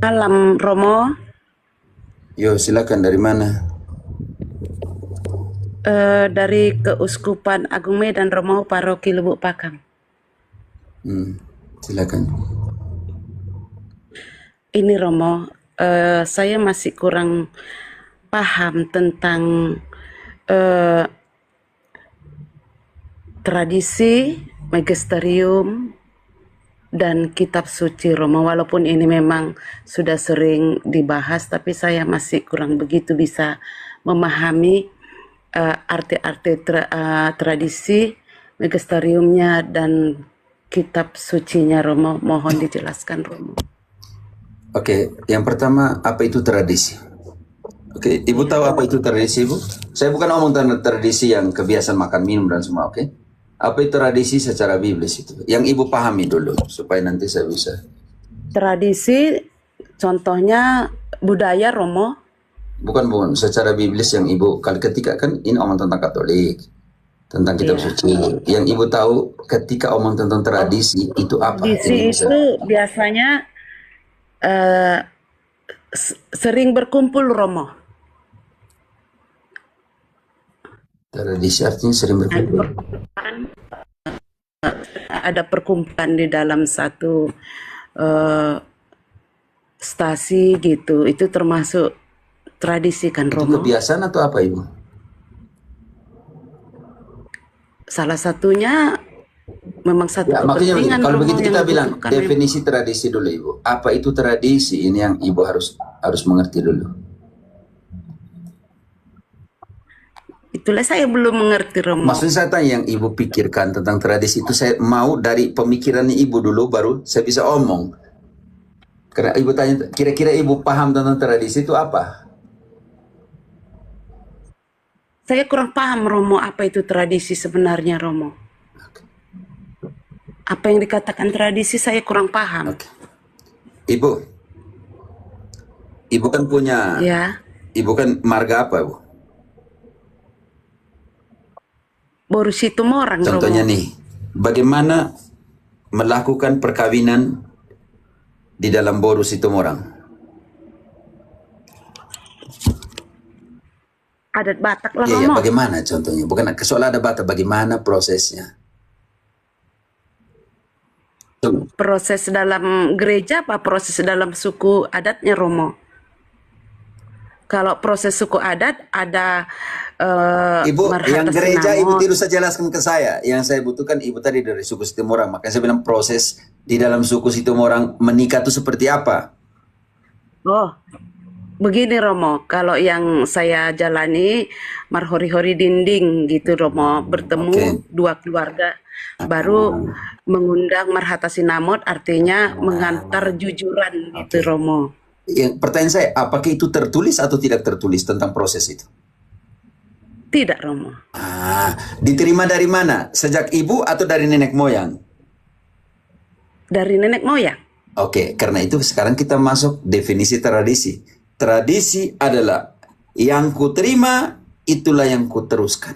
Malam, Romo. Yo, silakan dari mana? Dari Keuskupan Agung Medan, Romo, Paroki Lubuk Pakam. Silakan. Ini Romo, saya masih kurang paham tentang eh, tradisi, magisterium, dan kitab suci Romo. Walaupun ini memang sudah sering dibahas, tapi saya masih kurang begitu bisa memahami arti-arti tradisi, magisteriumnya, dan kitab sucinya Romo. Mohon dijelaskan Romo. Oke, yang pertama, apa itu tradisi? Oke, Ibu Ya, tahu apa itu tradisi, Ibu? Saya bukan ngomong tentang tradisi yang kebiasaan makan minum dan semua, oke? Apa itu tradisi secara biblis itu? Yang Ibu pahami dulu, supaya nanti saya bisa. tradisi contohnya budaya Romo. Bukan, secara biblis yang Ibu, kalau ketika kan ini omong tentang Katolik, tentang kitab Ya, suci. Yang Ibu tahu ketika omong tentang tradisi, itu apa? Yang Ibu tradisi itu biasanya eh, sering berkumpul Romo. tradisi artinya sering berkumpul. Ada perkumpulan di dalam satu eh, stasi gitu. Itu termasuk tradisi kan Itu Romo. kebiasaan atau apa, Ibu? Salah satunya memang satu Ya, maksudnya begini, kepentingan kalau Romo begitu yang kita bilang dibutuhkan memang. definisi tradisi dulu, Ibu. Apa itu tradisi? Ini yang Ibu harus mengerti dulu. Itulah saya belum mengerti Romo. Maksudnya saya tanya yang Ibu pikirkan tentang tradisi itu, saya mau dari pemikiran Ibu dulu, baru saya bisa omong. Karena Ibu tanya, kira-kira Ibu paham tentang tradisi itu apa? Saya kurang paham Romo apa itu tradisi sebenarnya Romo. Apa yang dikatakan tradisi saya kurang paham. Oke. Ibu, Ibu kan punya, Ya, Ibu kan marga apa, Ibu? Boru Situmorang Romo. Contohnya nih, bagaimana melakukan perkawinan di dalam Boru Situmorang? Adat Batak lah Iya, ya, Romo. bagaimana contohnya? Bukan soal ada bata, bagaimana prosesnya? Tuh. Proses dalam gereja apa proses dalam suku adatnya Romo? Kalau proses suku adat ada Ibu, yang marhata gereja Ibu sinamot. tidak usah jelaskan ke saya. Yang saya butuhkan Ibu tadi dari suku Situmorang. Makanya saya bilang proses di dalam suku Situmorang menikah itu seperti apa? Oh, begini Romo, kalau yang saya jalani marhori-hori dinding gitu Romo, bertemu Oke. dua keluarga baru mengundang marhata sinamot artinya mengantar jujuran gitu Oke. Romo. Yang pertanyaan saya, apakah itu tertulis atau tidak tertulis tentang proses itu? Tidak Romo. Diterima dari mana? Sejak ibu atau dari nenek moyang? Dari nenek moyang. Oke, karena itu sekarang kita masuk definisi tradisi. Tradisi adalah yang kuterima, itulah yang kuteruskan.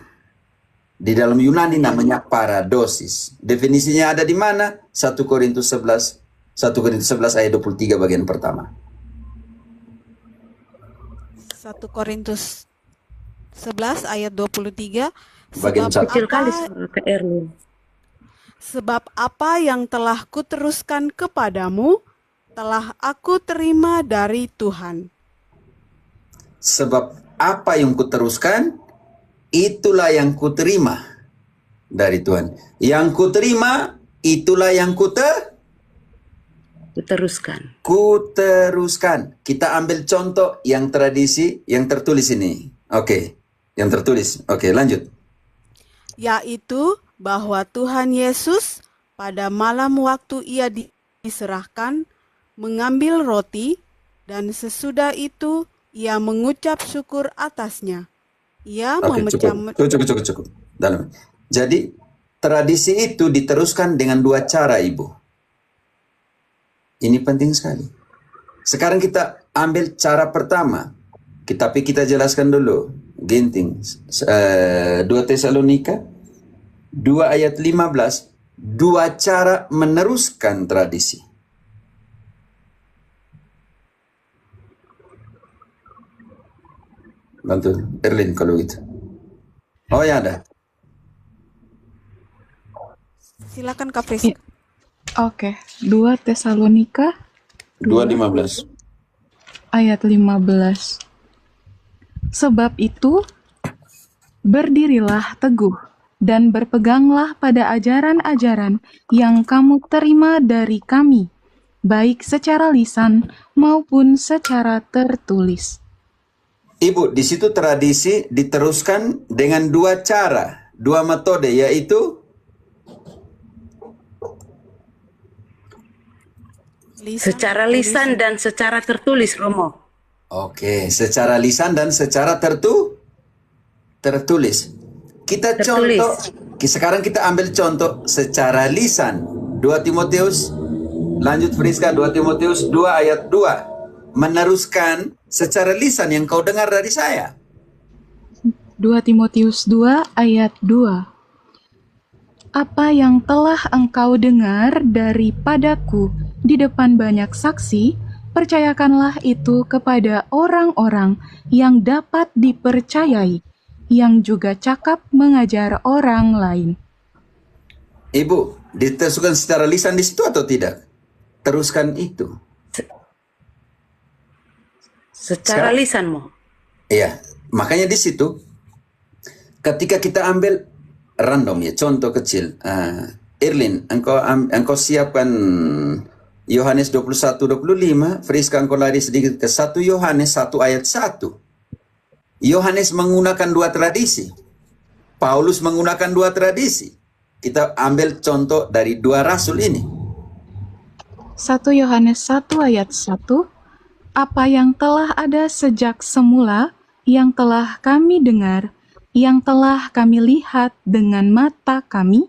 Di dalam Yunani namanya paradosis. Definisinya ada di mana? 1 Korintus 11, 1 Korintus 11 ayat 23 bagian pertama. 1 Korintus 11 ayat 23. Bagian Sebab Kecil kali apa suara ke Erwin. sebab apa yang telah kuteruskan kepadamu telah aku terima dari Tuhan. Sebab apa yang kuteruskan, itulah yang kuterima dari Tuhan. Yang kuterima, itulah yang Diteruskan. kuteruskan. Kita ambil contoh yang tradisi, yang tertulis ini. Oke, yang tertulis. Oke, lanjut. Yaitu bahwa Tuhan Yesus pada malam waktu ia diserahkan mengambil roti dan sesudah itu ia mengucap syukur atasnya. Ia Oke, memecah cukup. Dalam. Jadi, tradisi itu diteruskan dengan dua cara, Ibu. Ini penting sekali. Sekarang kita ambil cara pertama. Tapi kita jelaskan dulu. Ginting. 2 Tesalonika 2 ayat 15. Dua cara meneruskan tradisi. Bantu Erlin kalau gitu. Oh ya ada. Silakan Kak I- Friska. Oke, 2 Tesalonika 2:15. ayat 15. Sebab itu, berdirilah teguh dan berpeganglah pada ajaran-ajaran yang kamu terima dari kami, baik secara lisan maupun secara tertulis. Ibu, di situ tradisi diteruskan dengan dua cara, dua metode, yaitu Secara lisan dan secara tertulis, Romo. oke, secara lisan dan secara tertulis. Kita Tertulis. contoh, sekarang kita ambil contoh secara lisan. 2 Timotius, lanjut Friska, 2 Timotius 2 ayat 2. Meneruskan secara lisan yang kau dengar dari saya. 2 Timotius 2 ayat 2. Apa yang telah engkau dengar daripadaku di depan banyak saksi, percayakanlah itu kepada orang-orang yang dapat dipercayai, yang juga cakap mengajar orang lain. Ibu, diteruskan secara lisan di situ atau tidak? Teruskan itu. Secara Sekarang- lisanmu. Iya, makanya di situ ketika kita ambil random ya, contoh kecil. Erlin, engkau siapkan Yohanes 21:25, Friska engkau lari sedikit ke 1 Yohanes 1 ayat 1. Yohanes menggunakan dua tradisi. Paulus menggunakan dua tradisi. Kita ambil contoh dari dua rasul ini. 1 Yohanes 1 ayat 1. Apa yang telah ada sejak semula, yang telah kami dengar, yang telah kami lihat dengan mata kami,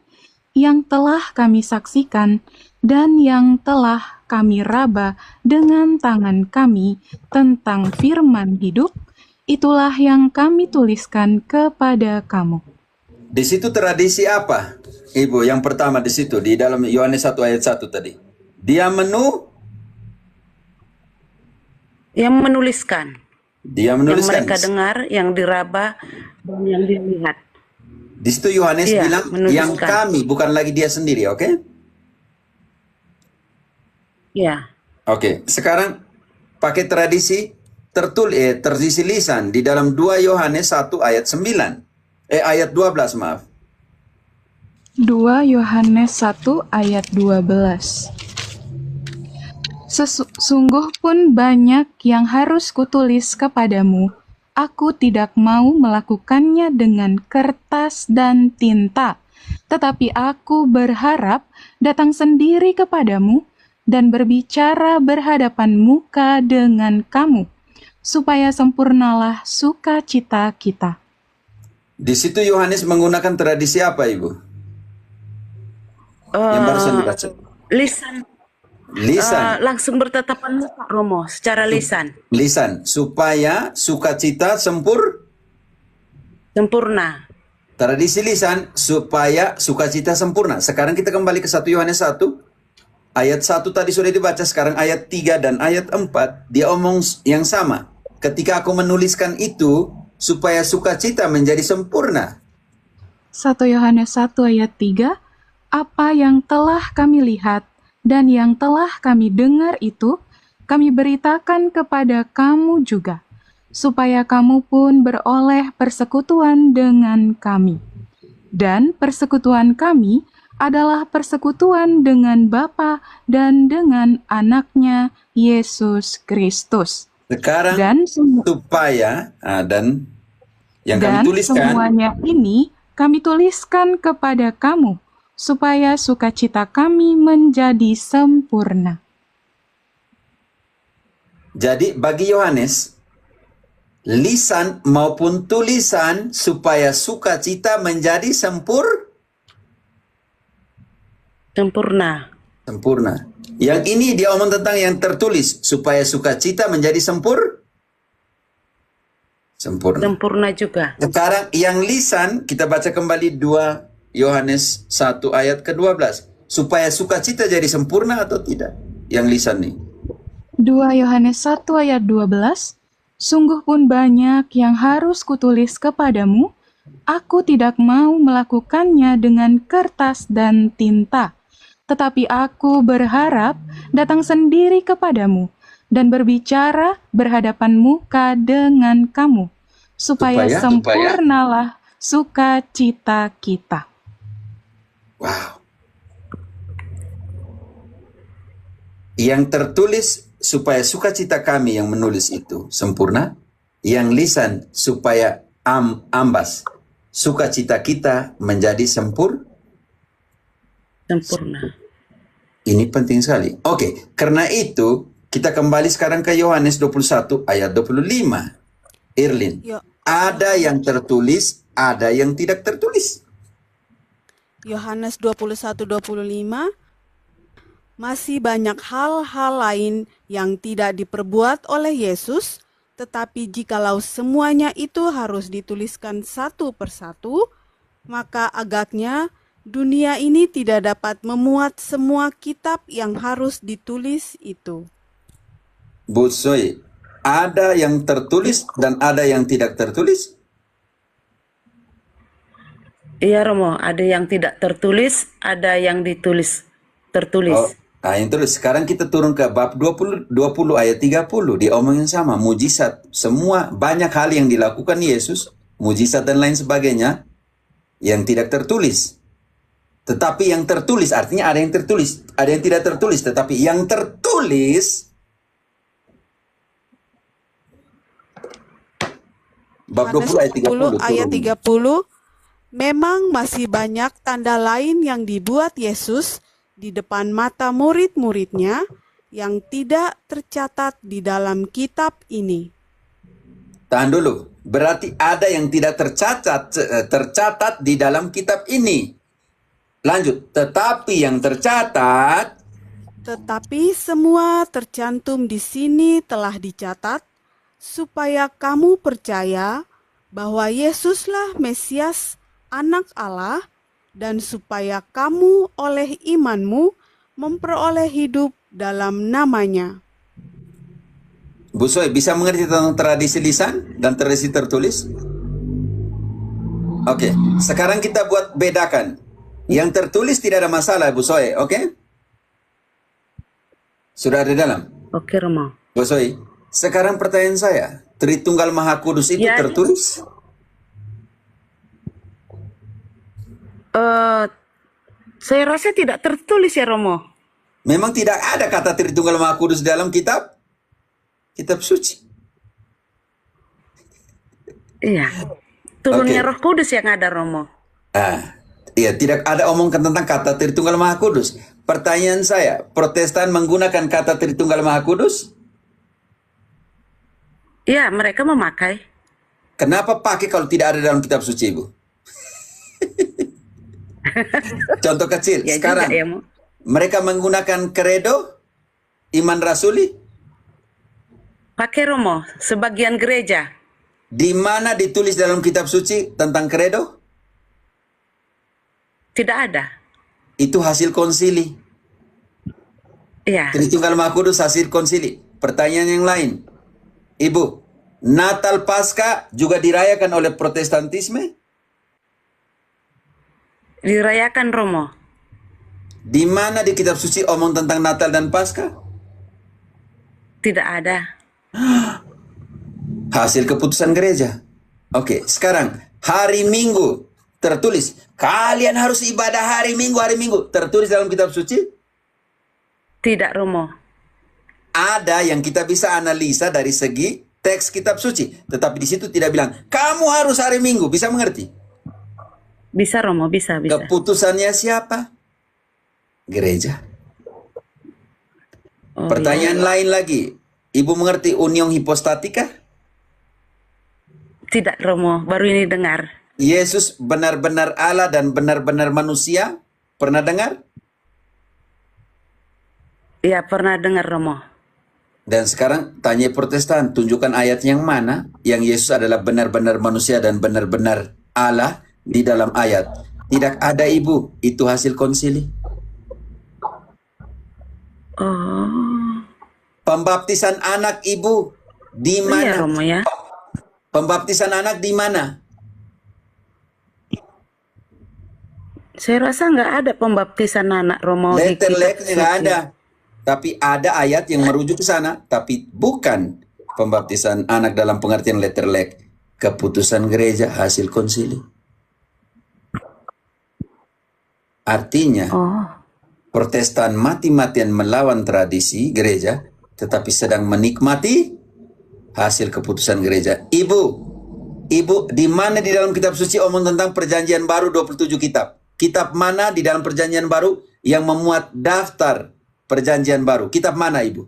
yang telah kami saksikan, dan yang telah kami raba dengan tangan kami tentang firman hidup, itulah yang kami tuliskan kepada kamu. Di situ tradisi apa? Ibu, yang pertama di situ di dalam Yohanes 1 ayat 1 tadi. Dia Yang menuliskan. Yang menuliskan. mereka dengar, yang diraba, dan yang dilihat. Di situ Yohanes Iya, bilang menuliskan. yang kami, bukan lagi dia sendiri, oke? Ya. Oke, sekarang pakai tradisi tradisi lisan di dalam 2 Yohanes 1 ayat 9. Ayat 12, maaf. 2 Yohanes 1 ayat 12. Sesungguh pun banyak yang harus kutulis kepadamu, aku tidak mau melakukannya dengan kertas dan tinta, tetapi aku berharap datang sendiri kepadamu dan berbicara berhadapan muka dengan kamu, supaya sempurnalah sukacita kita. Di situ Yohanes menggunakan tradisi apa, Ibu? Yang barusan dibaca. Lisan. Langsung bertatapan muka, Romo, secara lisan. Lisan, supaya sukacita Sempurna. Tradisi lisan supaya sukacita sempurna. Sekarang kita kembali ke 1 Yohanes 1. Ayat 1 tadi sudah dibaca, sekarang ayat 3 dan ayat 4. Dia omong yang sama. Ketika aku menuliskan itu, supaya sukacita menjadi sempurna. 1 Yohanes 1 ayat 3, apa yang telah kami lihat dan yang telah kami dengar itu, kami beritakan kepada kamu juga, supaya kamu pun beroleh persekutuan dengan kami. Dan persekutuan kami adalah persekutuan dengan Bapa dan dengan anaknya Yesus Kristus. Sekarang Dan supaya dan yang kami dan tuliskan semuanya ini kami tuliskan kepada kamu, supaya sukacita kami menjadi sempurna. jadi bagi Yohanes, lisan maupun tulisan supaya sukacita menjadi Sempurna. sempurna. Yang ini dia omong tentang yang tertulis supaya sukacita menjadi sempurna. Sempurna juga. Sekarang yang lisan kita baca kembali 2 Yohanes 1 ayat ke-12. Supaya sukacita jadi sempurna atau tidak? Yang lisan nih. 2 Yohanes 1 ayat 12, Sungguh pun banyak yang harus kutulis kepadamu, aku tidak mau melakukannya dengan kertas dan tinta. Tetapi aku berharap datang sendiri kepadamu dan berbicara berhadapan muka dengan kamu, supaya Supaya, sempurnalah sukacita kita. wow. Yang tertulis supaya sukacita kami yang menulis itu sempurna, yang lisan supaya ambas sukacita kita menjadi sempurna. Ini penting sekali. Oke, karena itu kita kembali sekarang ke Yohanes 21 ayat 25. Irlin, Yo- ada yang tertulis, ada yang tidak tertulis. Yohanes 21:25, masih banyak hal-hal lain yang tidak diperbuat oleh Yesus, tetapi jikalau semuanya itu harus dituliskan satu persatu, maka agaknya dunia ini tidak dapat memuat semua kitab yang harus ditulis itu. Bu Soy, ada yang tertulis dan ada yang tidak tertulis. Iya Romo, ada yang tidak tertulis, ada yang tertulis. Oh, nah yang terus sekarang kita turun ke bab 20 ayat 30, dia omong yang sama, mujizat, semua banyak hal yang dilakukan Yesus, mujizat dan lain sebagainya yang tidak tertulis. Tetapi yang tertulis artinya ada yang tertulis, ada yang tidak tertulis, tetapi yang tertulis bab 20 ayat 30. ayat turun. 30, memang masih banyak tanda lain yang dibuat Yesus di depan mata murid-muridnya yang tidak tercatat di dalam kitab ini. Tahan dulu. Berarti ada yang tidak tercatat di dalam kitab ini. Lanjut. Tetapi yang tercatat, Tetapi semua tercantum di sini telah dicatat, supaya kamu percaya bahwa Yesuslah Mesias, Anak Allah, dan supaya kamu oleh imanmu memperoleh hidup dalam namanya. Bu Soy, bisa mengerti tentang tradisi lisan dan tradisi tertulis? Oke, sekarang kita buat bedakan. Yang tertulis tidak ada masalah, Bu Soy, oke? Sudah ada dalam? Oke Romo. Bu Soy, sekarang pertanyaan saya, Tritunggal Maha Kudus itu Ya. tertulis? Saya rasa tidak tertulis ya Romo. Memang tidak ada kata Tritunggal Maha Kudus dalam kitab suci. Iya. Turunnya Oke. Roh Kudus yang ada Romo. Iya, tidak ada omongkan tentang kata Tritunggal Maha Kudus. Pertanyaan saya, Protestan menggunakan kata Tritunggal Maha Kudus? Iya, mereka memakai. Kenapa pakai kalau tidak ada dalam kitab suci, Ibu? Contoh kecil, Ya sekarang juga ya, Mo. mereka menggunakan kredo, iman rasuli, Pakai Romo, sebagian gereja. di mana ditulis dalam kitab suci tentang kredo? Tidak ada. Itu hasil konsili. Iya. Tritunggal Maha Kudus hasil konsili. Pertanyaan yang lain. Ibu, Natal Paskah juga dirayakan oleh Protestantisme? Dirayakan Romo. Di mana di kitab suci omong tentang Natal dan Paskah? Tidak ada. Hasil keputusan gereja. Oke, sekarang hari Minggu tertulis. Kalian harus ibadah hari Minggu. Tertulis dalam kitab suci? Tidak Romo. Ada yang kita bisa analisa dari segi teks kitab suci. Tetapi di situ tidak bilang, kamu harus hari Minggu. Bisa mengerti? Bisa Romo, bisa. Keputusannya siapa? Gereja. Oh, Pertanyaan lain lagi. Ibu mengerti union hipostatika? Tidak Romo, baru ini dengar. Yesus benar-benar Allah dan benar-benar manusia? Pernah dengar? Iya, pernah dengar Romo. Dan sekarang tanya Protestan, tunjukkan ayat yang mana yang Yesus adalah benar-benar manusia dan benar-benar Allah di dalam ayat. Tidak ada, Ibu. Itu hasil konsili. Oh, Pembaptisan anak, Ibu. Di Iya, mana? Romo ya. Pembaptisan anak di mana? Saya rasa nggak ada pembaptisan anak, Romo, di kitab Letterleknya nggak suci. ada. Tapi ada ayat yang merujuk ke sana. Tapi bukan pembaptisan anak dalam pengertian letterlek. Keputusan gereja hasil konsili. Artinya, Oh, Protestan mati-matian melawan tradisi gereja, tetapi sedang menikmati hasil keputusan gereja. Ibu, di mana di dalam kitab suci omong tentang perjanjian baru 27 kitab? Kitab mana di dalam perjanjian baru yang memuat daftar perjanjian baru? Kitab mana, Ibu?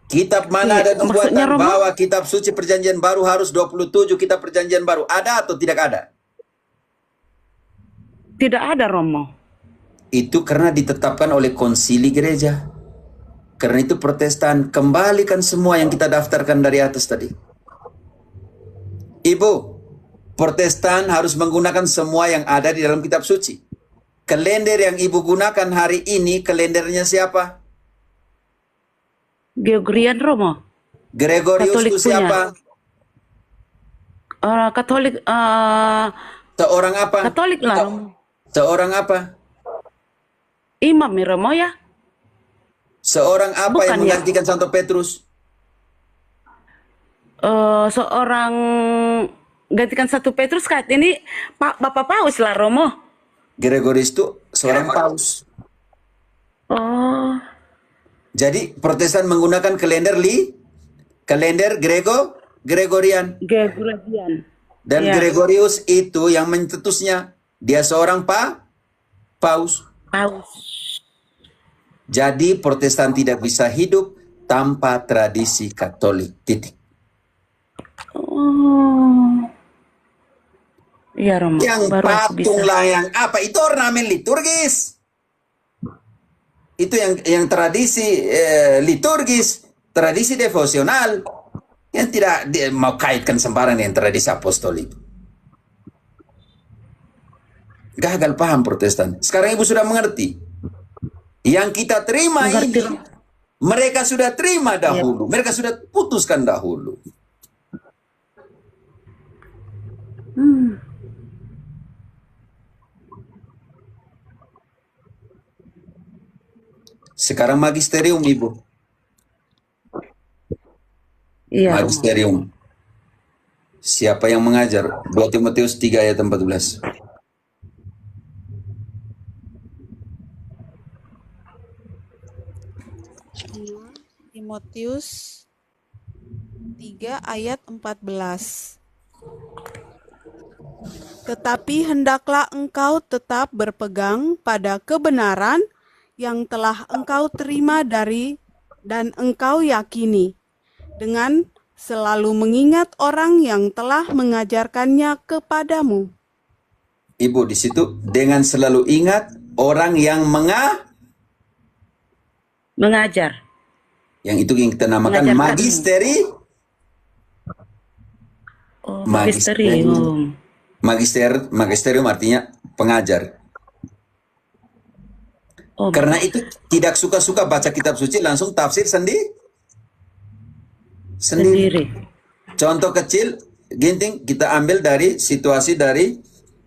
Kitab mana ada iya, maksudnya nubuatan Romo bahwa kitab suci perjanjian baru harus 27 kitab perjanjian baru? Ada atau tidak ada? tidak ada, Romo. Itu karena ditetapkan oleh konsili gereja. Karena itu Protestan kembalikan semua yang kita daftarkan dari atas tadi. Ibu, Protestan harus menggunakan semua yang ada di dalam kitab suci. Kalender yang ibu gunakan hari ini, kalendernya siapa? Gregorian, Romo. Gregorius Katolik itu punya. siapa? Katolik, Seorang apa? Katolik lah, Romo. Seorang apa? Imam ya, Romo ya. Seorang apa yang Bukan ya. menggantikan Santo Petrus? Seorang gantikan satu Petrus saat ini Bapak Paus lah, Romo. Gregorius itu seorang paus. Oh, Jadi Protestan menggunakan kalender Gregorian. Gregorian. Dan Ya. Gregorius itu yang mencetusnya. Dia seorang paus. Paus. Jadi Protestan tidak bisa hidup tanpa tradisi Katolik. Titik. Oh. Iya, Romo. Yang Baru aku bisa. patung lah, yang apa? Itu ornamen liturgis. Itu yang tradisi liturgis, tradisi devosional. Yang tidak mau kaitkan sembarang dengan tradisi apostolik. Gagal paham Protestan. Sekarang ibu sudah mengerti. Yang kita terima Mengerti, ini, Romo. mereka sudah terima dahulu. Mereka sudah putuskan dahulu. Sekarang magisterium, Ibu. Iya, Romo. Magisterium. Siapa yang mengajar? 2 Timotius 3 ayat 14. Timotius 3 ayat 14. Tetapi hendaklah engkau tetap berpegang pada kebenaran yang telah engkau terima dari dan engkau yakini, dengan selalu mengingat orang yang telah mengajarkannya kepadamu. Ibu, di situ dengan selalu ingat orang yang Mengajar. yang itu yang kita namakan Mengajarkan. Oh, magisterium. Magisterium artinya pengajar. Oh, Karena itu tidak suka-suka baca kitab suci langsung tafsir sendiri. sendiri. Contoh kecil, Ginting, kita ambil dari situasi dari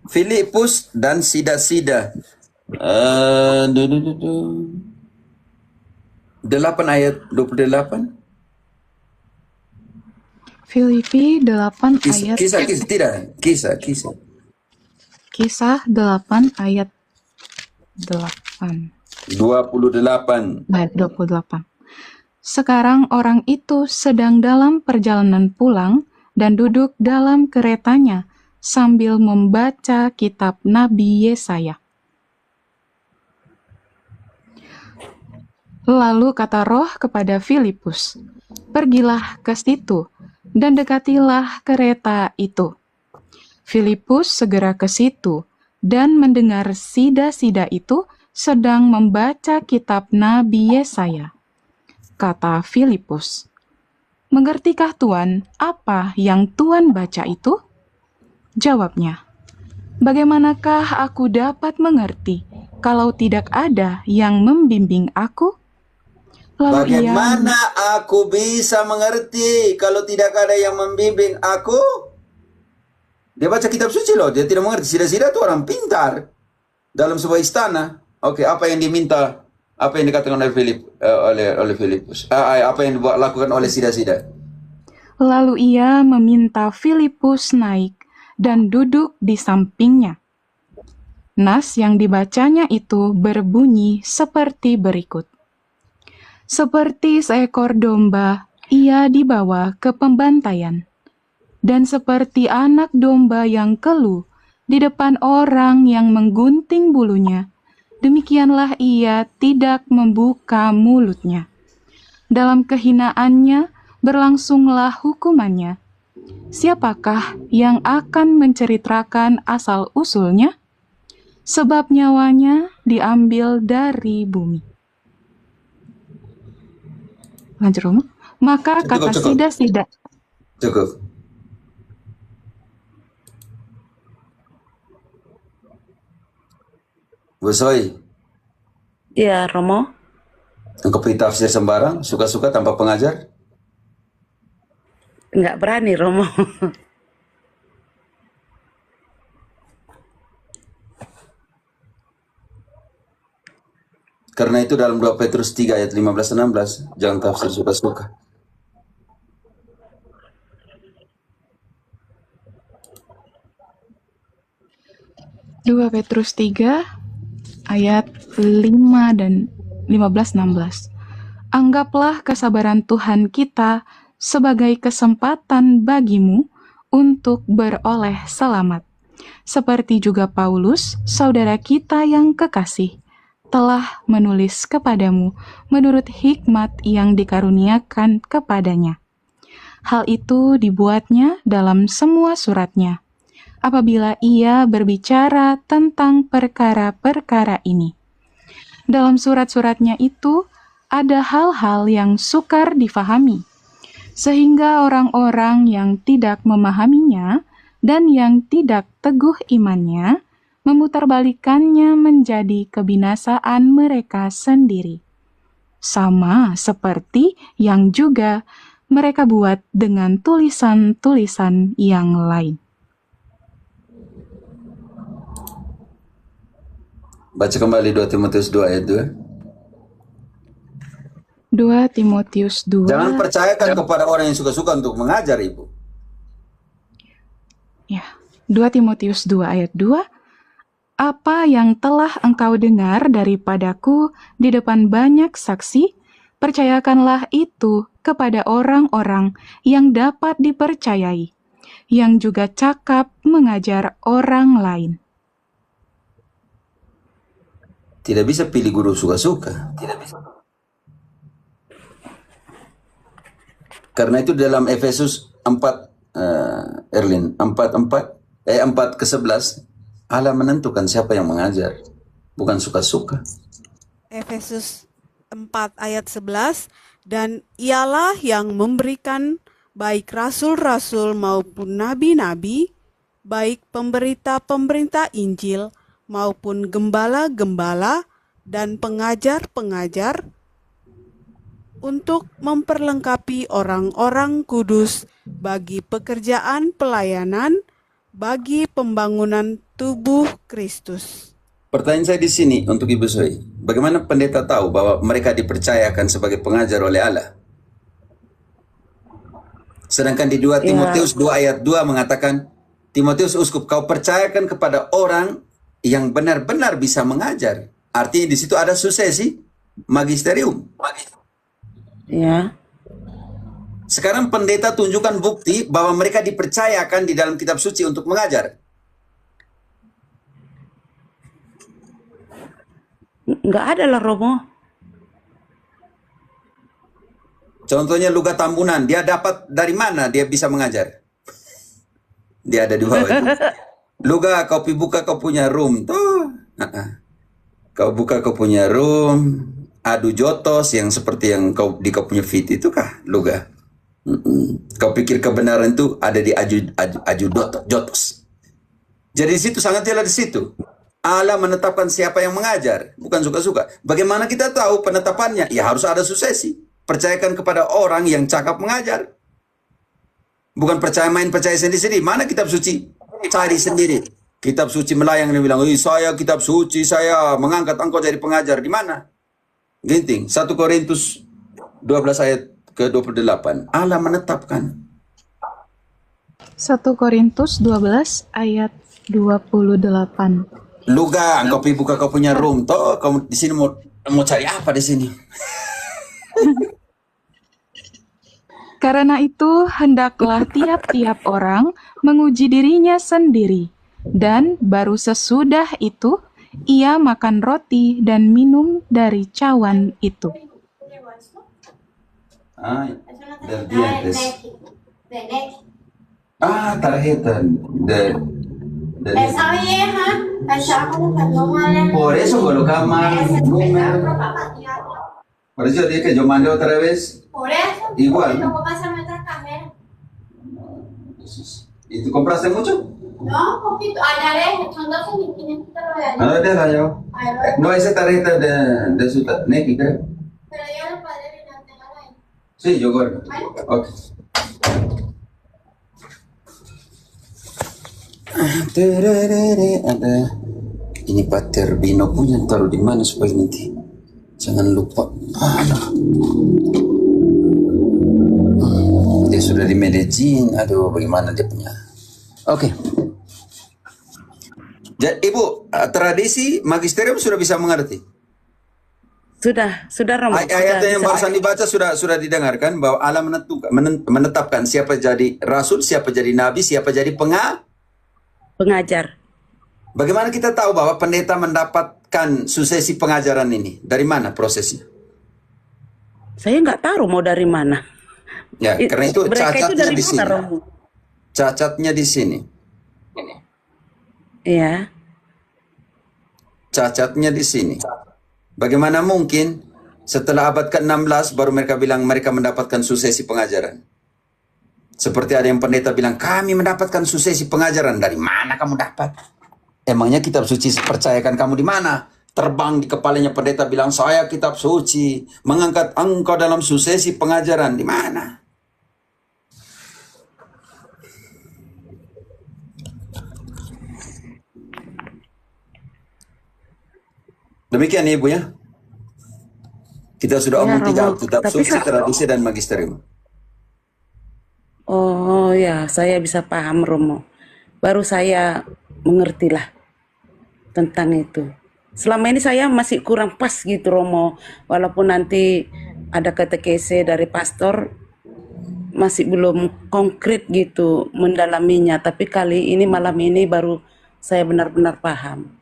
Filipus dan Sida-Sida. 8 ayat 28. Filipi 8 ayat Kisah 8 ayat 8. 28. Ayat 28. Sekarang orang itu sedang dalam perjalanan pulang dan duduk dalam keretanya sambil membaca kitab Nabi Yesaya. Lalu kata Roh kepada Filipus, "Pergilah ke situ dan dekatilah kereta itu." Filipus segera ke situ dan mendengar Sida-Sida itu sedang membaca kitab Nabi Yesaya. Kata Filipus, "Mengertikah Tuan apa yang Tuan baca itu?" Jawabnya, "Bagaimanakah aku dapat mengerti kalau tidak ada yang membimbing aku?" Lalu ia Bagaimana aku bisa mengerti kalau tidak ada yang membimbing aku? Dia baca kitab suci loh, dia tidak mengerti. Sida-sida itu orang pintar dalam sebuah istana. Oke, apa yang diminta? Apa yang dikatakan oleh oleh Filipus? Apa yang dilakukan oleh sida-sida? Lalu ia meminta Filipus naik dan duduk di sampingnya. Nas yang dibacanya itu berbunyi seperti berikut. Seperti seekor domba, ia dibawa ke pembantaian. Dan seperti anak domba yang keluh di depan orang yang menggunting bulunya, demikianlah ia tidak membuka mulutnya. Dalam kehinaannya berlangsunglah hukumannya. Siapakah yang akan menceritakan asal-usulnya? Sebab nyawanya diambil dari bumi. Lanjut, Romo. Maka kata Cukup. sida-sida. Cukup. Bu Soy, Ya, Romo. engkau pergi tafsir sembarang, suka-suka tanpa pengajar? Nggak berani, Romo. Karena itu dalam 2 Petrus 3 ayat 15-16, jangan tafsir suka-suka. Dua Petrus 3 ayat 5 dan 15-16. Anggaplah kesabaran Tuhan kita sebagai kesempatan bagimu untuk beroleh selamat. Seperti juga Paulus, saudara kita yang kekasih, telah menulis kepadamu menurut hikmat yang dikaruniakan kepadanya. Hal itu dibuatnya dalam semua suratnya, apabila ia berbicara tentang perkara-perkara ini. Dalam surat-suratnya itu ada hal-hal yang sukar difahami, sehingga orang-orang yang tidak memahaminya dan yang tidak teguh imannya memutarbalikannya menjadi kebinasaan mereka sendiri. Sama seperti yang juga mereka buat dengan tulisan-tulisan yang lain. Baca kembali 2 Timotius 2 ayat 2. 2 Timotius 2. Jangan percayakan kepada orang yang suka-suka untuk mengajar, Ibu. Ya, 2 Timotius 2 ayat 2. Apa yang telah engkau dengar daripadaku di depan banyak saksi, percayakanlah itu kepada orang-orang yang dapat dipercayai, yang juga cakap mengajar orang lain. Tidak bisa pilih guru suka-suka. Tidak bisa. Karena itu dalam Efesus 4, Erlin, 4:11, Allah menentukan siapa yang mengajar, bukan suka-suka. Efesus 4 ayat 11, dan ialah yang memberikan baik rasul-rasul maupun nabi-nabi, baik pemberita-pemberita Injil maupun gembala-gembala dan pengajar-pengajar, untuk memperlengkapi orang-orang kudus bagi pekerjaan pelayanan, bagi pembangunan tubuh Kristus. Pertanyaan saya di sini untuk Ibu Soy, bagaimana pendeta tahu bahwa mereka dipercayakan sebagai pengajar oleh Allah? Sedangkan di 2 Timotius 2 ayat 2 mengatakan, Timotius uskup, kau percayakan kepada orang yang benar-benar bisa mengajar. Artinya di situ ada suksesi, magisterium. Ya. Sekarang pendeta tunjukkan bukti bahwa mereka dipercayakan di dalam kitab suci untuk mengajar. Nggak ada lah, Romo. Contohnya Luga Tambunan, dia dapat dari mana dia bisa mengajar? Dia ada di bawah itu. Luga, kau buka kau punya room tuh. Kau buka kau punya room, adu jotos yang seperti yang kau punya feed itu kah, Luga? Kau pikir kebenaran itu ada di aju jotos. Jadi di situ sangat jelas di situ. Allah menetapkan siapa yang mengajar, bukan suka-suka. Bagaimana kita tahu penetapannya? Ya harus ada suksesi. Percayakan kepada orang yang cakap mengajar. Bukan percaya main, percaya sendiri-sendiri. Mana kitab suci? Cari sendiri. Kitab suci melayang, dia bilang, saya kitab suci, saya mengangkat engkau jadi pengajar. Di mana? Ginting, 1 Korintus 12 ayat ke-28. Allah menetapkan. 1 Korintus 12 ayat 28. Luga, engkau pergi buka kau punya room. Toh, kamu di sini mau cari apa di sini? Karena itu, hendaklah tiap-tiap orang menguji dirinya sendiri, dan baru sesudah itu ia makan roti dan minum dari cawan itu. Del dientes. Tarjeta Esa vieja pensaba como que no vale. Por eso colocamos número. Por eso dije que yo mandé otra vez. Por eso. Igual. Luego pásame otra cajera. ¿Y tú compraste mucho? No, poquito. Allá deje, son 12.500 lo de allá. No, déjala yo. Ahí lo dejo. No, esa tarjeta de su Neki, creo. Pero yo le podré brindar ahí. Sí, yo guardo. ¿Vale? Ok. Ada ini Pater Bino punya, taruh di mana supaya nanti jangan lupa. Dia sudah di Medellin. Aduh, bagaimana dia punya? Oke. Jadi, Ibu, tradisi magisterium sudah bisa mengerti. Sudah Romo. Ayat yang bisa. barusan dibaca sudah didengarkan bahwa Allah menetapkan siapa jadi rasul, siapa jadi nabi, siapa jadi Pengajar. Bagaimana kita tahu bahwa pendeta mendapatkan suksesi pengajaran ini? Dari mana prosesnya? Saya nggak tahu mau dari mana. Ya, karena itu Mereka itu cacatnya dari di sini. mana, Romo? Cacatnya di sini. Iya. Cacatnya di sini. Bagaimana mungkin setelah abad ke-16 baru mereka bilang mereka mendapatkan suksesi pengajaran? Seperti ada yang pendeta bilang, kami mendapatkan suksesi pengajaran. Dari mana kamu dapat? Emangnya kitab suci percayakan kamu di mana? Terbang di kepalanya pendeta bilang, saya kitab suci, mengangkat engkau dalam suksesi pengajaran. Di mana? Demikian Ibu ya. Kita sudah Ya, omong 3 Romo. kitab Tapi suci, tradisi, dan magisterium. Oh ya, saya bisa paham Romo. Baru saya mengertilah tentang itu. Selama ini saya masih kurang pas gitu Romo. Walaupun nanti ada katekese dari pastor, masih belum konkret gitu mendalaminya. Tapi kali ini, malam ini baru saya benar-benar paham.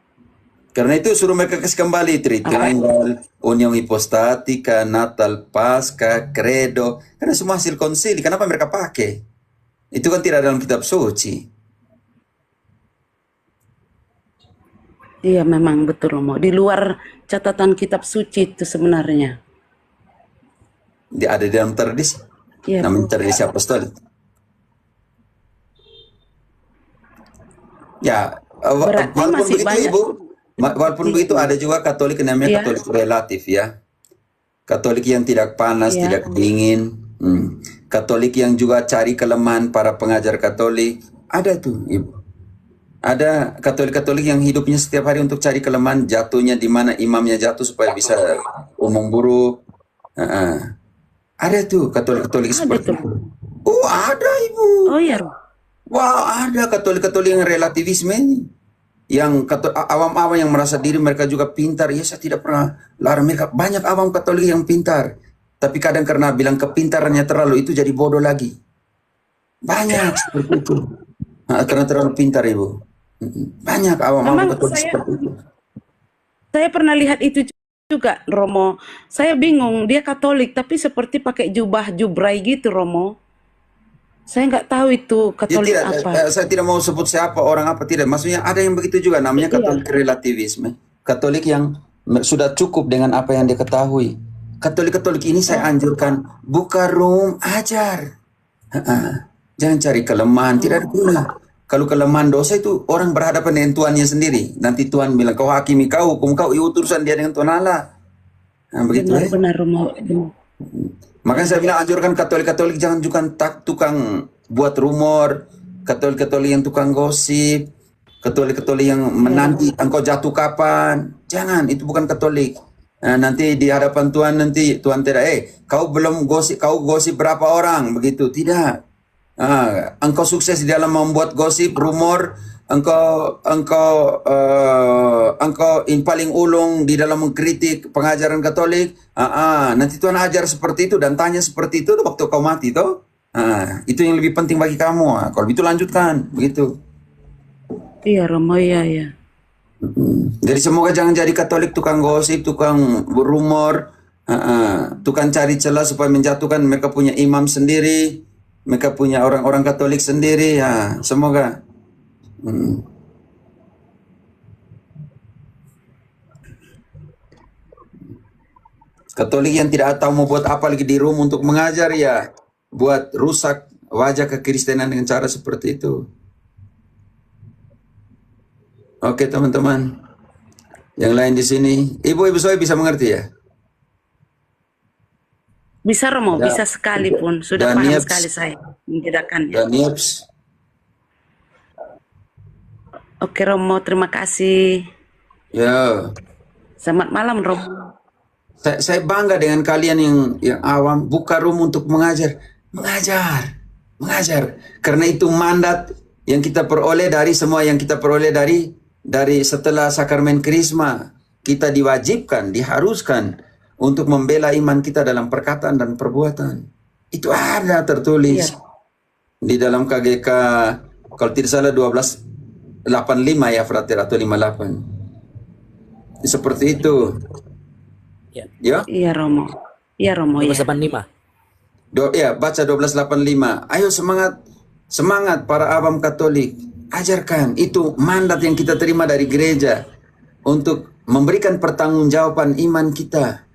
Karena itu suruh mereka kasih kembali Tritunggal, Union Hipostatika, Natal, Pasca, Credo. Karena semua hasil konsili. Kenapa mereka pakai? Itu kan tidak dalam kitab suci. Iya memang betul Romo. Di luar catatan kitab suci itu sebenarnya. Dia ada di dalam tradisi. Iya. Namanya tradisi apostolik. Ya, Berarti walaupun masih begitu banyak. Ibu, walaupun begitu ada juga Katolik yang namanya Iya. Katolik relatif ya. Katolik yang tidak panas, Iya. tidak dingin. Katolik yang juga cari kelemahan para pengajar Katolik. Ada tuh, Ibu. Ada Katolik-Katolik yang hidupnya setiap hari untuk cari kelemahan, jatuhnya di mana imamnya jatuh supaya bisa umum buruk. Ada tuh Katolik-Katolik seperti tuh. itu. Oh, ada Ibu. Oh ya Romo. Wah, ada Katolik-Katolik yang relativisme ini. Yang awam-awam yang merasa diri mereka juga pintar. Ya, saya tidak pernah larang mereka. Banyak awam Katolik yang pintar. Tapi kadang karena bilang kepintarannya terlalu, itu jadi bodoh lagi. Banyak seperti itu. Karena terlalu pintar, Ibu. Banyak awam-awam Memang Katolik seperti itu. Saya pernah lihat itu juga Romo. Saya bingung, dia Katolik tapi seperti pakai jubah jubrai gitu Romo. Saya nggak tahu itu Ya, Katolik tidak, apa. saya tidak mau sebut siapa orang apa, tidak. Maksudnya ada yang begitu juga, namanya Katolik relativisme. Katolik yang sudah cukup dengan apa yang dia ketahui. Katolik-Katolik ini saya anjurkan buka room, ajar. Jangan cari kelemahan, tidak ada guna. Kalau kelemahan dosa itu orang berhadapan dengan Tuhannya sendiri. Nanti Tuhan bilang, kau hakimi kau, hukum kau, itu urusan dia dengan Tuhan Allah. Nah, begitu ya. Benar-benar Romo. Makanya saya bilang anjurkan Katolik-Katolik jangan juga tukang buat rumor, Katolik-Katolik yang tukang gosip, Katolik-Katolik yang menanti engkau jatuh kapan. Jangan, itu bukan Katolik. Nah, nanti di hadapan Tuhan nanti Tuhan tidak, kau belum gosip, kau gosip berapa orang, begitu. Tidak. Engkau sukses di dalam membuat gosip, rumor, engkau paling ulung di dalam mengkritik pengajaran Katolik. Nanti Tuhan ajar seperti itu dan tanya seperti itu waktu kau mati toh. Itu yang lebih penting bagi kamu. Kalau itu lanjutkan, begitu. Iya Romo, iya. Jadi semoga jangan jadi Katolik tukang gosip, tukang rumor, tukang cari celah supaya menjatuhkan. Mereka punya imam sendiri, mereka punya orang-orang Katolik sendiri. Ya, semoga. Katolik yang tidak tahu mau buat apa lagi di room untuk mengajar, ya buat rusak wajah kekristenan dengan cara seperti itu. Oke teman-teman, yang lain di sini, Ibu Soe bisa mengerti ya? Bisa Romo, bisa sekalipun. Sudah dan paham Nieps, sekali saya membedakannya. dan Nieps. Oke Romo, terima kasih. Ya, Selamat malam Romo. saya bangga dengan kalian yang awam, buka room untuk mengajar. Karena itu mandat yang kita peroleh dari semua yang kita peroleh dari setelah sakramen Krisma. Kita diwajibkan, diharuskan untuk membela iman kita dalam perkataan dan perbuatan. Itu ada tertulis di dalam KGK, kalau tidak salah 1285 ya, Frater, atau 58. Seperti itu. Ya? Iya Romo. Iya Romo, ya. 1285. Baca 1285. Ayo semangat para awam Katolik. Ajarkan, itu mandat yang kita terima dari gereja untuk memberikan pertanggungjawaban iman kita.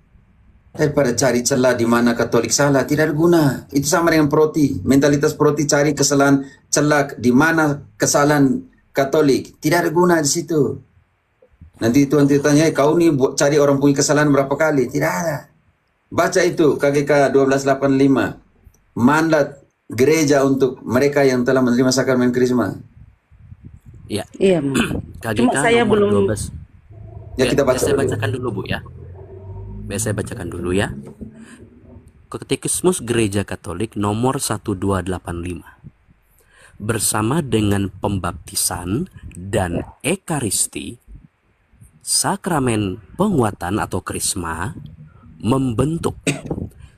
Daripada cari celah di mana Katolik salah, tidak ada guna. Itu sama dengan Proti. Mentalitas Proti cari kesalahan, celah di mana kesalahan Katolik. Tidak ada guna di situ. Nanti Tuhan tanya, kau nih cari orang punya kesalahan berapa kali? Tidak ada. Baca itu KGK 1285. Mandat gereja untuk mereka yang telah menerima sakramen Krisma. Ya. Iya, Mo. KGK Cuma saya nomor belum 12. Ya, kita baca saya dulu. bacakan dulu Bu ya. Saya bacakan dulu ya. Katekismus Gereja Katolik nomor 1285. Bersama dengan pembaptisan dan ekaristi, sakramen penguatan atau krisma membentuk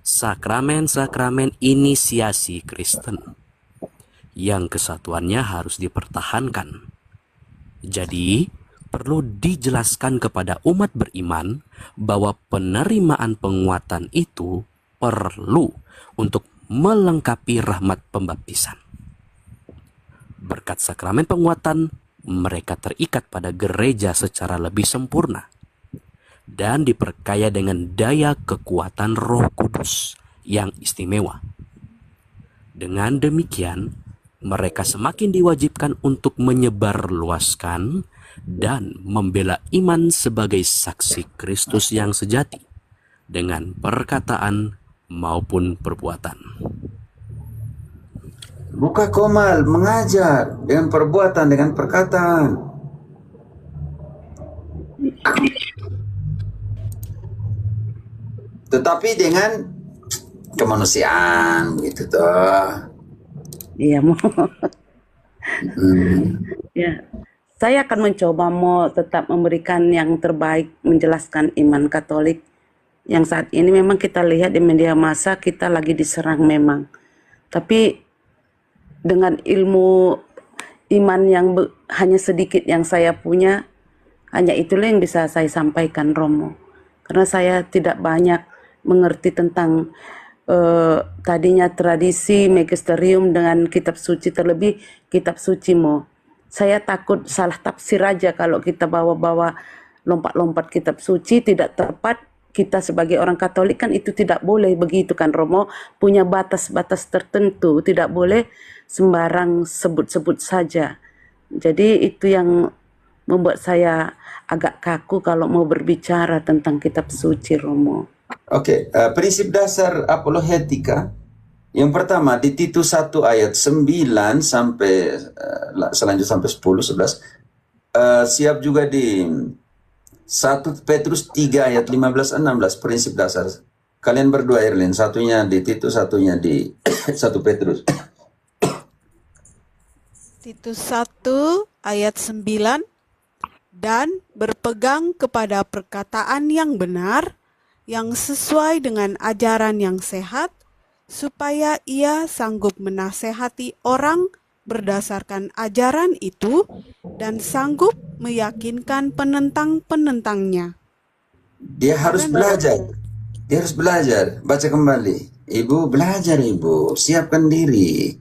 sakramen-sakramen inisiasi Kristen yang kesatuannya harus dipertahankan. Jadi, perlu dijelaskan kepada umat beriman bahwa penerimaan penguatan itu perlu untuk melengkapi rahmat pembaptisan. Berkat sakramen penguatan, mereka terikat pada gereja secara lebih sempurna dan diperkaya dengan daya kekuatan Roh Kudus yang istimewa. Dengan demikian, mereka semakin diwajibkan untuk menyebarluaskan dan membela iman sebagai saksi Kristus yang sejati dengan perkataan maupun perbuatan. Buka Komal, mengajar dengan perbuatan, dengan perkataan. Tetapi dengan kemanusiaan gitu toh. Iya, Mo. Ya. Saya akan mencoba Mo tetap memberikan yang terbaik, menjelaskan iman Katolik yang saat ini memang kita lihat di media massa kita lagi diserang memang. Tapi dengan ilmu iman yang hanya sedikit yang saya punya, hanya itulah yang bisa saya sampaikan Romo. Karena saya tidak banyak mengerti tentang tadinya tradisi magisterium dengan kitab suci, terlebih kitab suci Mo. Saya takut salah tafsir aja kalau kita bawa-bawa lompat-lompat kitab suci tidak tepat. Kita sebagai orang Katolik kan itu tidak boleh begitu kan Romo, punya batas-batas tertentu, tidak boleh sembarang sebut-sebut saja. Jadi itu yang membuat saya agak kaku kalau mau berbicara tentang kitab suci, Romo. Oke, prinsip dasar apologetika yang pertama di Titus 1 ayat 9 sampai selanjutnya sampai 10 11, siap juga di 1 Petrus 3 ayat 15 16 prinsip dasar. Kalian berdua Erlin, satunya di Titus, satunya di 1 Petrus. Titus 1 ayat 9, dan berpegang kepada perkataan yang benar, yang sesuai dengan ajaran yang sehat, supaya ia sanggup menasehati orang berdasarkan ajaran itu dan sanggup meyakinkan penentang-penentangnya. Dia harus belajar. Dia harus belajar. Baca kembali. Ibu belajar, Ibu. Siapkan diri.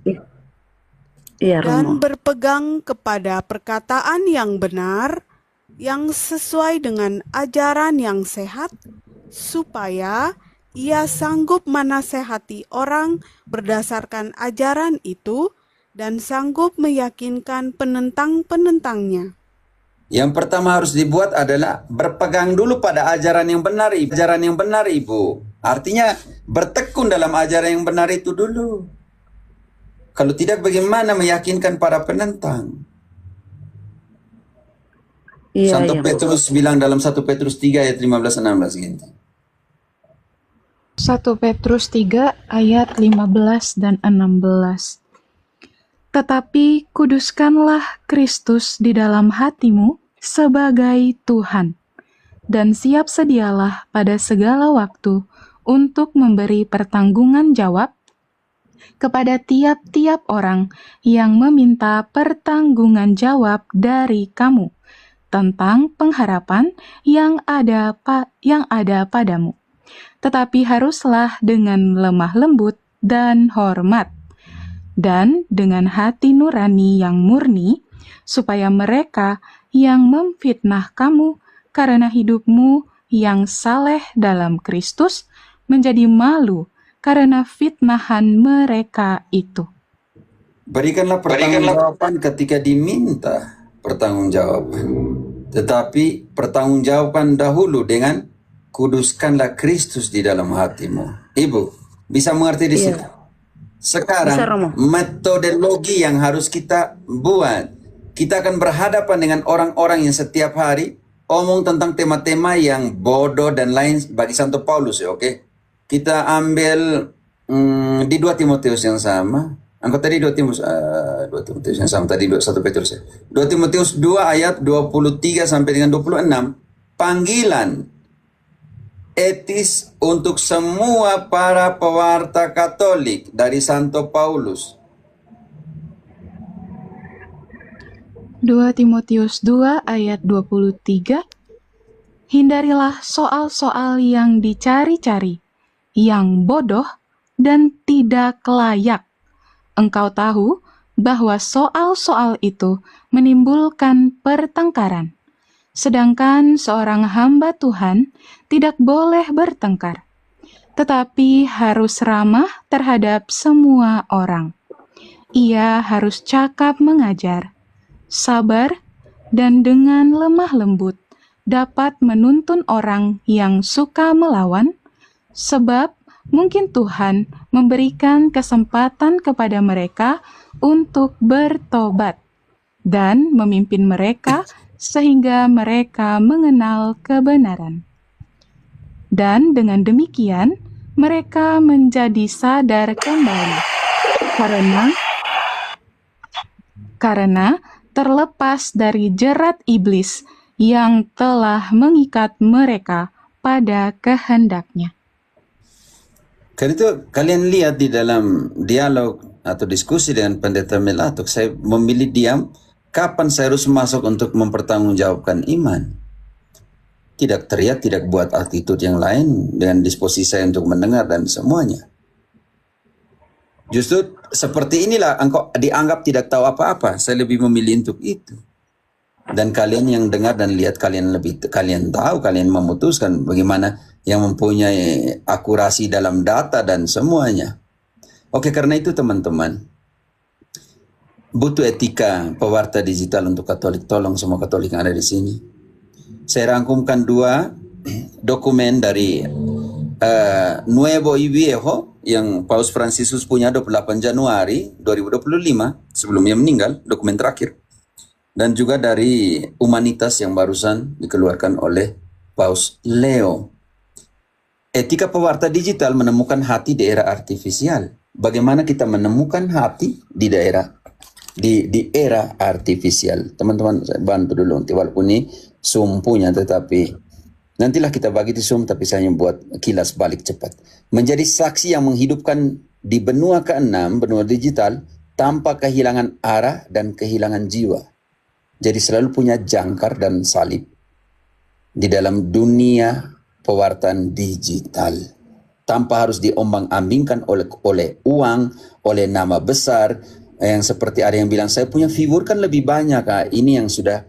Iya, Dan Romo. berpegang kepada perkataan yang benar, yang sesuai dengan ajaran yang sehat, supaya ia sanggup menasehati orang berdasarkan ajaran itu dan sanggup meyakinkan penentang-penentangnya. Yang pertama harus dibuat adalah berpegang dulu pada ajaran yang benar, ajaran yang benar, Ibu. Artinya bertekun dalam ajaran yang benar itu dulu. Kalau tidak, bagaimana meyakinkan para penentang? Iya, Santo iya. Petrus bilang dalam 1 Petrus 3 ayat 15-16 gitu. 1 Petrus 3 ayat 15 dan 16. Tetapi kuduskanlah Kristus di dalam hatimu sebagai Tuhan, dan siap sedialah pada segala waktu untuk memberi pertanggungan jawab kepada tiap-tiap orang yang meminta pertanggungan jawab dari kamu tentang pengharapan yang ada padamu. Tetapi haruslah dengan lemah lembut dan hormat, dan dengan hati nurani yang murni, supaya mereka yang memfitnah kamu karena hidupmu yang saleh dalam Kristus menjadi malu karena fitnahan mereka itu. Berikanlah pertanggungjawaban ketika diminta pertanggungjawaban. Tetapi pertanggungjawaban dahulu dengan kuduskanlah Kristus di dalam hatimu. Ibu, bisa mengerti di situ? Iya. Sekarang Bisa, Romo. metodologi yang harus kita buat. Kita akan berhadapan dengan orang-orang yang setiap hari omong tentang tema-tema yang bodoh dan lain bagi Santo Paulus ya, oke? Kita ambil di 2 Timotius yang sama. Angkat tadi 2 Timotius yang sama tadi 1 Petrus ya. 2 Timotius 2 ayat 23 sampai dengan 26. Panggilan etis untuk semua para pewarta Katolik dari Santo Paulus. 2 Timotius 2 ayat 23. Hindarilah soal-soal yang dicari-cari, yang bodoh dan tidak layak. Engkau tahu bahwa soal-soal itu menimbulkan pertengkaran. Sedangkan seorang hamba Tuhan tidak boleh bertengkar, tetapi harus ramah terhadap semua orang. Ia harus cakap mengajar, sabar, dan dengan lemah lembut dapat menuntun orang yang suka melawan, sebab mungkin Tuhan memberikan kesempatan kepada mereka untuk bertobat dan memimpin mereka sehingga mereka mengenal kebenaran. Dan dengan demikian, mereka menjadi sadar kembali karena terlepas dari jerat iblis yang telah mengikat mereka pada kehendaknya. Karena itu kalian lihat di dalam dialog atau diskusi dengan Pendeta Melatuk, saya memilih diam. Kapan saya harus masuk untuk mempertanggungjawabkan iman? Tidak teriak, tidak buat attitude yang lain dengan disposisi saya untuk mendengar dan semuanya. Justru seperti inilah engkau dianggap tidak tahu apa-apa. Saya lebih memilih untuk itu. Dan kalian yang dengar dan lihat, kalian tahu, kalian memutuskan bagaimana yang mempunyai akurasi dalam data dan semuanya. Oke, karena itu teman-teman, butuh etika pewarta digital untuk Katolik. Tolong semua Katolik yang ada di sini. Saya rangkumkan 2 dokumen dari Nuevo y Viejo yang Paus Fransiskus punya 28 Januari 2025 sebelum dia meninggal, dokumen terakhir. Dan juga dari Humanitas yang barusan dikeluarkan oleh Paus Leo. Etika pewarta digital menemukan hati di era artifisial. Bagaimana kita menemukan hati di era artifisial? Teman-teman, saya bantu dulu nanti, walaupun ini Zoom punya, tetapi nantilah kita bagi di Zoom, tapi saya buat kilas balik cepat. Menjadi saksi yang menghidupkan di benua ke-6, benua digital, tanpa kehilangan arah dan kehilangan jiwa. Jadi selalu punya jangkar dan salib di dalam dunia pewartaan digital. Tanpa harus diombang-ambingkan oleh uang, oleh nama besar. Yang seperti ada yang bilang, saya punya figur kan lebih banyak. Ini yang sudah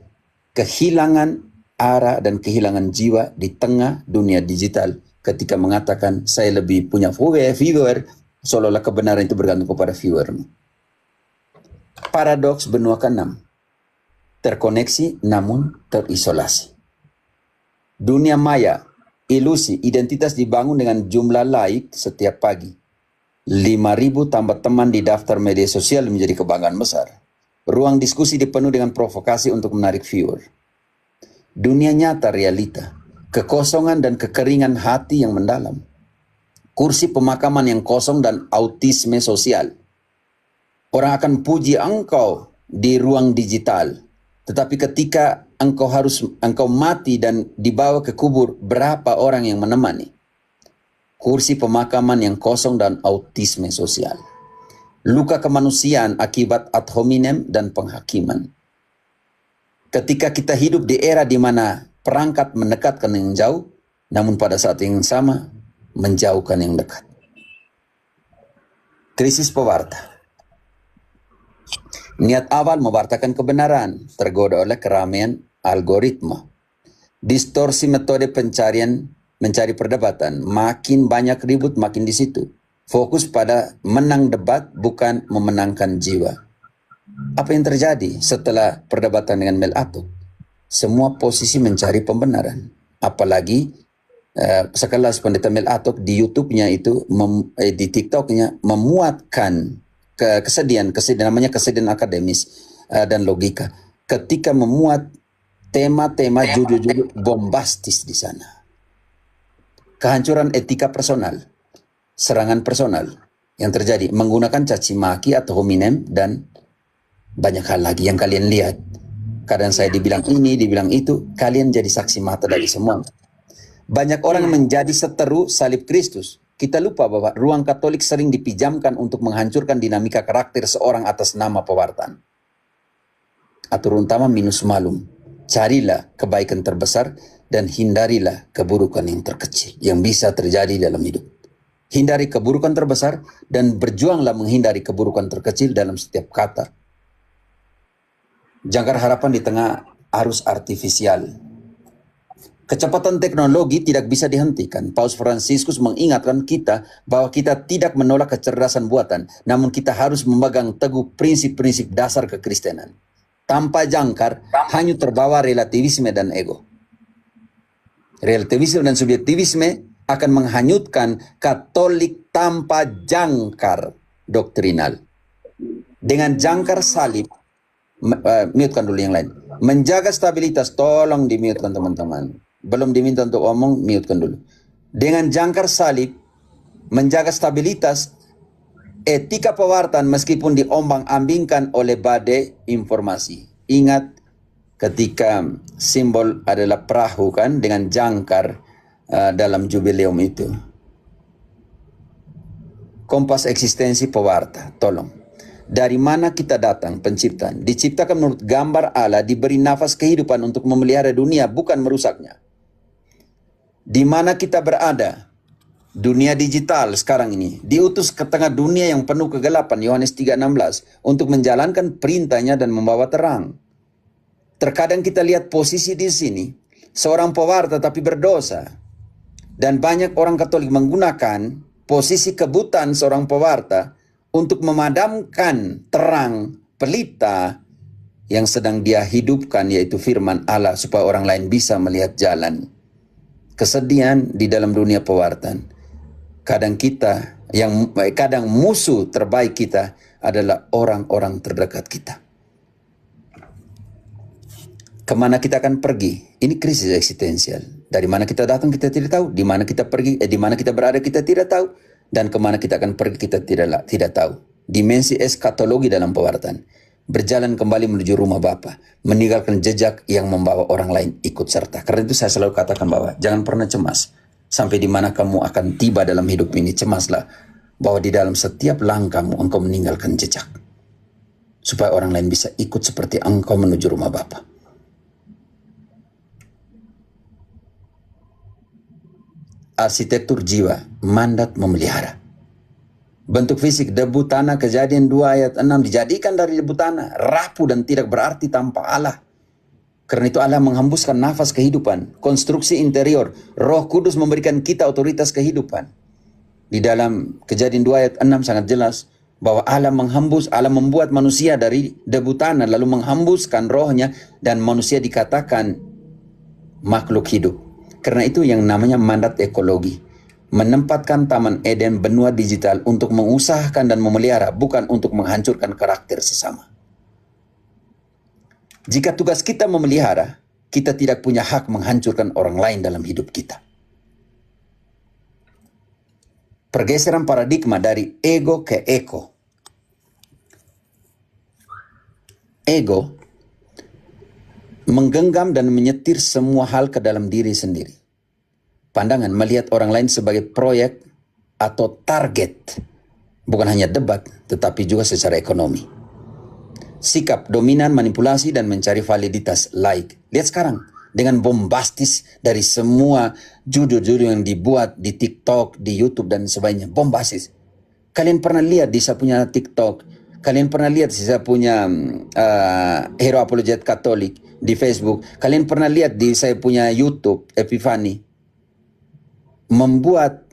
kehilangan arah dan kehilangan jiwa di tengah dunia digital. Ketika mengatakan, saya lebih punya viewer, seolah-olah kebenaran itu bergantung kepada viewermu. Paradoks benua ke-6. Terkoneksi namun terisolasi. Dunia maya, ilusi, identitas dibangun dengan jumlah like setiap pagi. 5.000 tambah teman di daftar media sosial menjadi kebanggaan besar. Ruang diskusi dipenuhi dengan provokasi untuk menarik viewer. Dunia nyata realita, kekosongan dan kekeringan hati yang mendalam. Kursi pemakaman yang kosong dan autisme sosial. Orang akan puji engkau di ruang digital. Tetapi ketika engkau mati dan dibawa ke kubur, berapa orang yang menemani? Kursi pemakaman yang kosong dan autisme sosial. Luka kemanusiaan akibat ad hominem dan penghakiman. Ketika kita hidup di era di mana perangkat mendekatkan yang jauh, namun pada saat yang sama menjauhkan yang dekat. Krisis pewarta. Niat awal mewartakan kebenaran, tergoda oleh keramaian algoritma. Distorsi metode mencari perdebatan, makin banyak ribut makin di situ. Fokus pada menang debat bukan memenangkan jiwa. Apa yang terjadi setelah perdebatan dengan Mel Atok? Semua posisi mencari pembenaran. Apalagi sekelas pendeta Mel Atok di YouTube-nya itu, di TikTok-nya memuatkan kesedihan namanya kesedihan akademis dan logika. Ketika memuat tema-tema judul-judul bombastis di sana. Kehancuran etika personal, serangan personal yang terjadi menggunakan caci maki atau hominem dan banyak hal lagi yang kalian lihat. Kadang saya dibilang ini, dibilang itu, kalian jadi saksi mata dari semua. Banyak orang menjadi seteru salib Kristus. Kita lupa bahwa ruang Katolik sering dipijamkan untuk menghancurkan dinamika karakter seorang atas nama pewartaan. Atur utama minus malum. Carilah kebaikan terbesar dan hindarilah keburukan yang terkecil yang bisa terjadi dalam hidup. Hindari keburukan terbesar dan berjuanglah menghindari keburukan terkecil dalam setiap kata. Jangkar harapan di tengah arus artifisial. Kecepatan teknologi tidak bisa dihentikan. Paus Fransiskus mengingatkan kita bahwa kita tidak menolak kecerdasan buatan, namun kita harus memegang teguh prinsip-prinsip dasar kekristenan. Tanpa jangkar, hanya terbawa relativisme dan ego. Relativisme dan subjektivisme akan menghanyutkan Katolik tanpa jangkar doktrinal. Dengan jangkar salib, mutekan dulu yang lain. Menjaga stabilitas, tolong di-mutekan teman-teman. Belum diminta untuk omong, mutekan dulu. Dengan jangkar salib, menjaga stabilitas, etika pewartaan meskipun diombang-ambingkan oleh badai informasi. Ingat ketika simbol adalah perahu kan, dengan jangkar dalam jubileum itu. Kompas eksistensi pewarta, tolong. Dari mana kita datang penciptaan? Diciptakan menurut gambar Allah, diberi nafas kehidupan untuk memelihara dunia, bukan merusaknya. Di mana kita berada? Dunia digital sekarang ini. Diutus ke tengah dunia yang penuh kegelapan, Yohanes 3:16, untuk menjalankan perintahnya dan membawa terang. Terkadang kita lihat posisi di sini, seorang pewarta tapi berdosa. Dan banyak orang Katolik menggunakan posisi kebutaan seorang pewarta untuk memadamkan terang pelita yang sedang dia hidupkan, yaitu firman Allah, supaya orang lain bisa melihat jalan. Kesedihan di dalam dunia pewartaan. Kadang musuh terbaik kita adalah orang-orang terdekat kita. Kemana kita akan pergi? Ini krisis eksistensial. Dari mana kita datang kita tidak tahu. Di mana kita pergi, di mana kita berada kita tidak tahu. Dan kemana kita akan pergi kita tidak tahu. Dimensi eskatologi dalam pewartaan. Berjalan kembali menuju rumah Bapa, meninggalkan jejak yang membawa orang lain ikut serta. Karena itu saya selalu katakan bahwa jangan pernah cemas. Sampai di mana kamu akan tiba dalam hidup ini, cemaslah bahwa di dalam setiap langkahmu engkau meninggalkan jejak. Supaya orang lain bisa ikut seperti engkau menuju rumah Bapa. Arsitektur jiwa, mandat memelihara. Bentuk fisik, debu tanah, Kejadian 2 ayat 6 dijadikan dari debu tanah, rapuh dan tidak berarti tanpa Allah. Karena itu Allah menghembuskan nafas kehidupan, konstruksi interior, Roh Kudus memberikan kita otoritas kehidupan. Di dalam Kejadian 2 ayat 6 sangat jelas bahwa Allah membuat manusia dari debu tanah, lalu menghembuskan rohnya, dan manusia dikatakan makhluk hidup. Karena itu yang namanya mandat ekologi. Menempatkan Taman Eden benua digital untuk mengusahakan dan memelihara, bukan untuk menghancurkan karakter sesama. Jika tugas kita memelihara, kita tidak punya hak menghancurkan orang lain dalam hidup kita. Pergeseran paradigma dari ego ke eko. Ego menggenggam dan menyetir semua hal ke dalam diri sendiri. Pandangan melihat orang lain sebagai proyek atau target, bukan hanya debat, tetapi juga secara ekonomi. Sikap dominan, manipulasi, dan mencari validitas like. Lihat sekarang, dengan bombastis dari semua judul-judul yang dibuat di TikTok, di YouTube, dan sebagainya. Bombastis. Kalian pernah lihat di saya punya TikTok, kalian pernah lihat di saya punya Hero Apologet Katolik di Facebook, kalian pernah lihat di saya punya YouTube, Epifani, membuat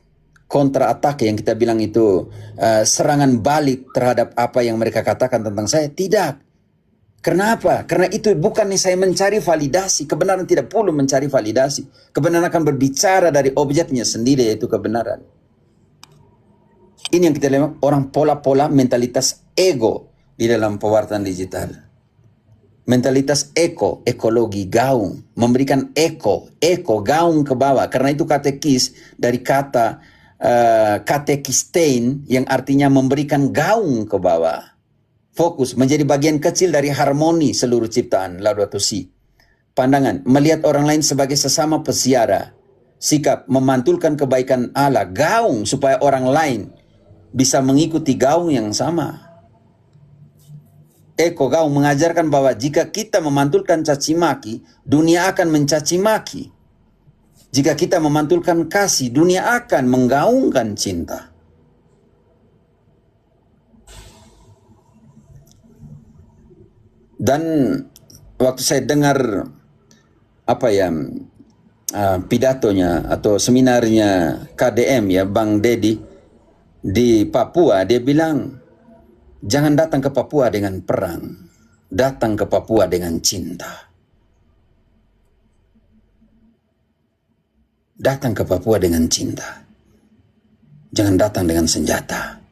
kontra attack yang kita bilang itu serangan balik terhadap apa yang mereka katakan tentang saya. Tidak. Kenapa? Karena itu bukannya saya mencari validasi. Kebenaran tidak perlu mencari validasi. Kebenaran akan berbicara dari objeknya sendiri, yaitu kebenaran. Ini yang kita lihat, orang pola-pola mentalitas ego di dalam pewartaan digital. Mentalitas ekologi, gaung, memberikan gaung ke bawah. Karena itu katekis dari kata katekistein yang artinya memberikan gaung ke bawah. Fokus menjadi bagian kecil dari harmoni seluruh ciptaan, Laudato Si. Pandangan, melihat orang lain sebagai sesama pesiara. Sikap, memantulkan kebaikan Allah, gaung supaya orang lain bisa mengikuti gaung yang sama. Gaung mengajarkan bahwa jika kita memantulkan caci maki, dunia akan mencaci maki. Jika kita memantulkan kasih, dunia akan menggaungkan cinta. Dan waktu saya dengar pidatonya atau seminarnya KDM ya, Bang Dedi di Papua, dia bilang, jangan datang ke Papua dengan perang, datang ke Papua dengan cinta. Datang ke Papua dengan cinta. Jangan datang dengan senjata.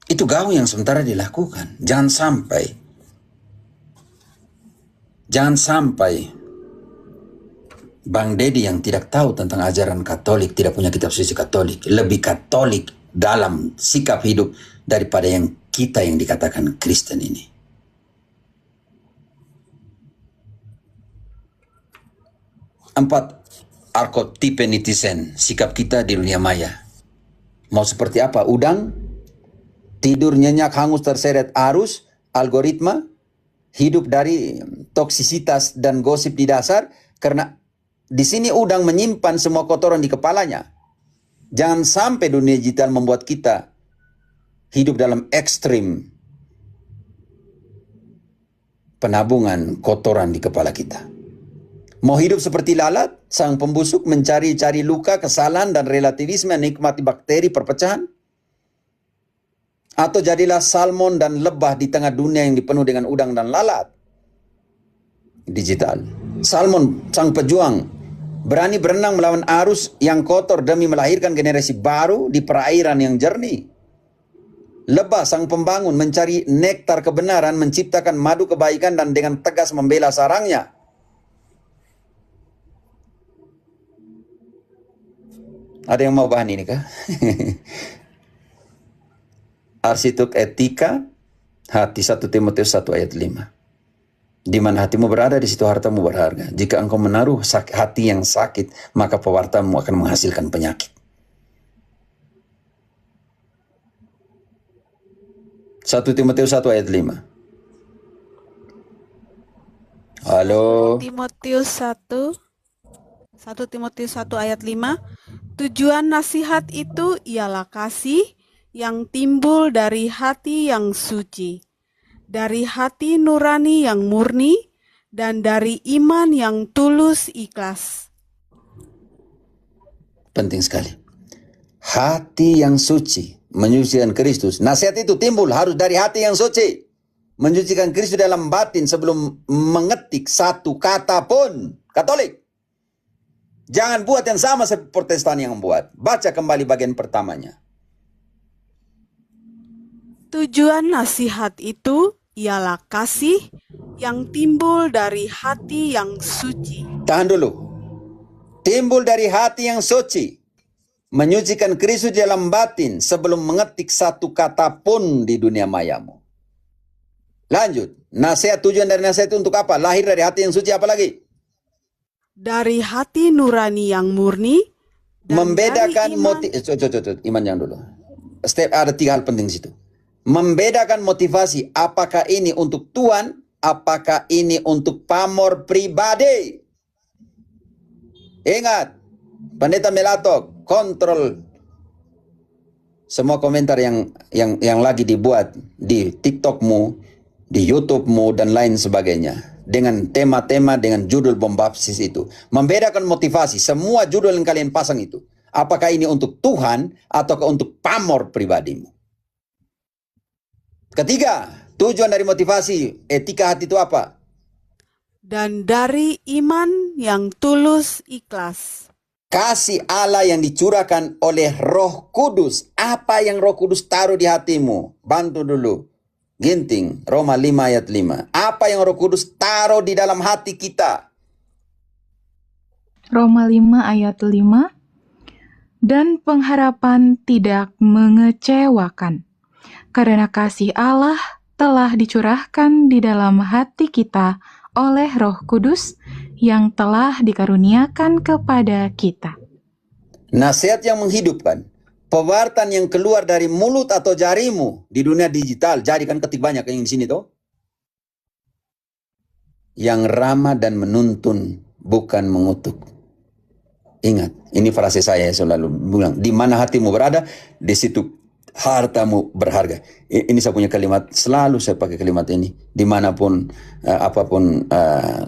Itu gaung yang sementara dilakukan. Jangan sampai Bang Dedi yang tidak tahu tentang ajaran Katolik, tidak punya kitab suci Katolik, lebih Katolik dalam sikap hidup daripada yang kita yang dikatakan Kristen ini. Empat, arkotipe netizen, sikap kita di dunia maya. Mau seperti apa? Udang, tidur nyenyak, hangus, terseret arus, algoritma, hidup dari toksisitas dan gosip di dasar, karena di sini udang menyimpan semua kotoran di kepalanya. Jangan sampai dunia digital membuat kita hidup dalam ekstrim penabungan kotoran di kepala kita. Mau hidup seperti lalat, sang pembusuk, mencari-cari luka, kesalahan, dan relativisme, menikmati bakteri perpecahan? Atau jadilah salmon dan lebah di tengah dunia yang dipenuhi dengan udang dan lalat. Digital. Salmon, sang pejuang, berani berenang melawan arus yang kotor demi melahirkan generasi baru di perairan yang jernih. Lebah, sang pembangun, mencari nektar kebenaran, menciptakan madu kebaikan dan dengan tegas membela sarangnya. Ada yang mau bahan ini kah? Arsitek etika hati 1 Timotius 1 ayat 5. Di mana hatimu berada, di situ hartamu berharga. Jika engkau menaruh hati yang sakit, maka pewartaanmu akan menghasilkan penyakit. 1 Timotius 1 ayat 5. Halo. Timotius 1 Timotius 1 ayat 5. Tujuan nasihat itu ialah kasih yang timbul dari hati yang suci, dari hati nurani yang murni, dan dari iman yang tulus ikhlas. Penting sekali. Hati yang suci, menyucikan Kristus. Nasihat itu timbul harus dari hati yang suci. Menyucikan Kristus dalam batin sebelum mengetik satu kata pun. Katolik, jangan buat yang sama seperti Protestan yang membuat. Baca kembali bagian pertamanya. Tujuan nasihat itu ialah kasih yang timbul dari hati yang suci. Tahan dulu. Timbul dari hati yang suci. Menyucikan Kristus dalam batin sebelum mengetik satu kata pun di dunia mayamu. Lanjut. Nasihat, tujuan dari nasihat itu untuk apa? Lahir dari hati yang suci, apa lagi? Dari hati nurani yang murni. Membedakan iman yang dulu. Ada 3 hal penting di situ. Membedakan motivasi, apakah ini untuk Tuhan, apakah ini untuk pamor pribadi. Ingat, Pendeta Melatok, kontrol semua komentar yang lagi dibuat di TikTokmu, di YouTubemu dan lain sebagainya, dengan tema-tema dengan judul bombastis itu. Membedakan motivasi, semua judul yang kalian pasang itu, apakah ini untuk Tuhan ataukah untuk pamor pribadimu. Ketiga, tujuan dari motivasi etika hati itu apa? Dan dari iman yang tulus ikhlas. Kasih Allah yang dicurahkan oleh Roh Kudus. Apa yang Roh Kudus taruh di hatimu? Bantu dulu. Ginting, Roma 5 ayat 5. Apa yang Roh Kudus taruh di dalam hati kita? Roma 5 ayat 5. Dan pengharapan tidak mengecewakan, karena kasih Allah telah dicurahkan di dalam hati kita oleh Roh Kudus yang telah dikaruniakan kepada kita. Nasihat yang menghidupkan. Pewartaan yang keluar dari mulut atau jarimu di dunia digital. Jadi kan ketik banyak yang di sini tuh. Yang ramah dan menuntun, bukan mengutuk. Ingat, ini frase saya selalu bilang. Di mana hatimu berada, di situ hartamu berharga. Ini saya punya kalimat, selalu saya pakai kalimat ini. Dimanapun, apapun,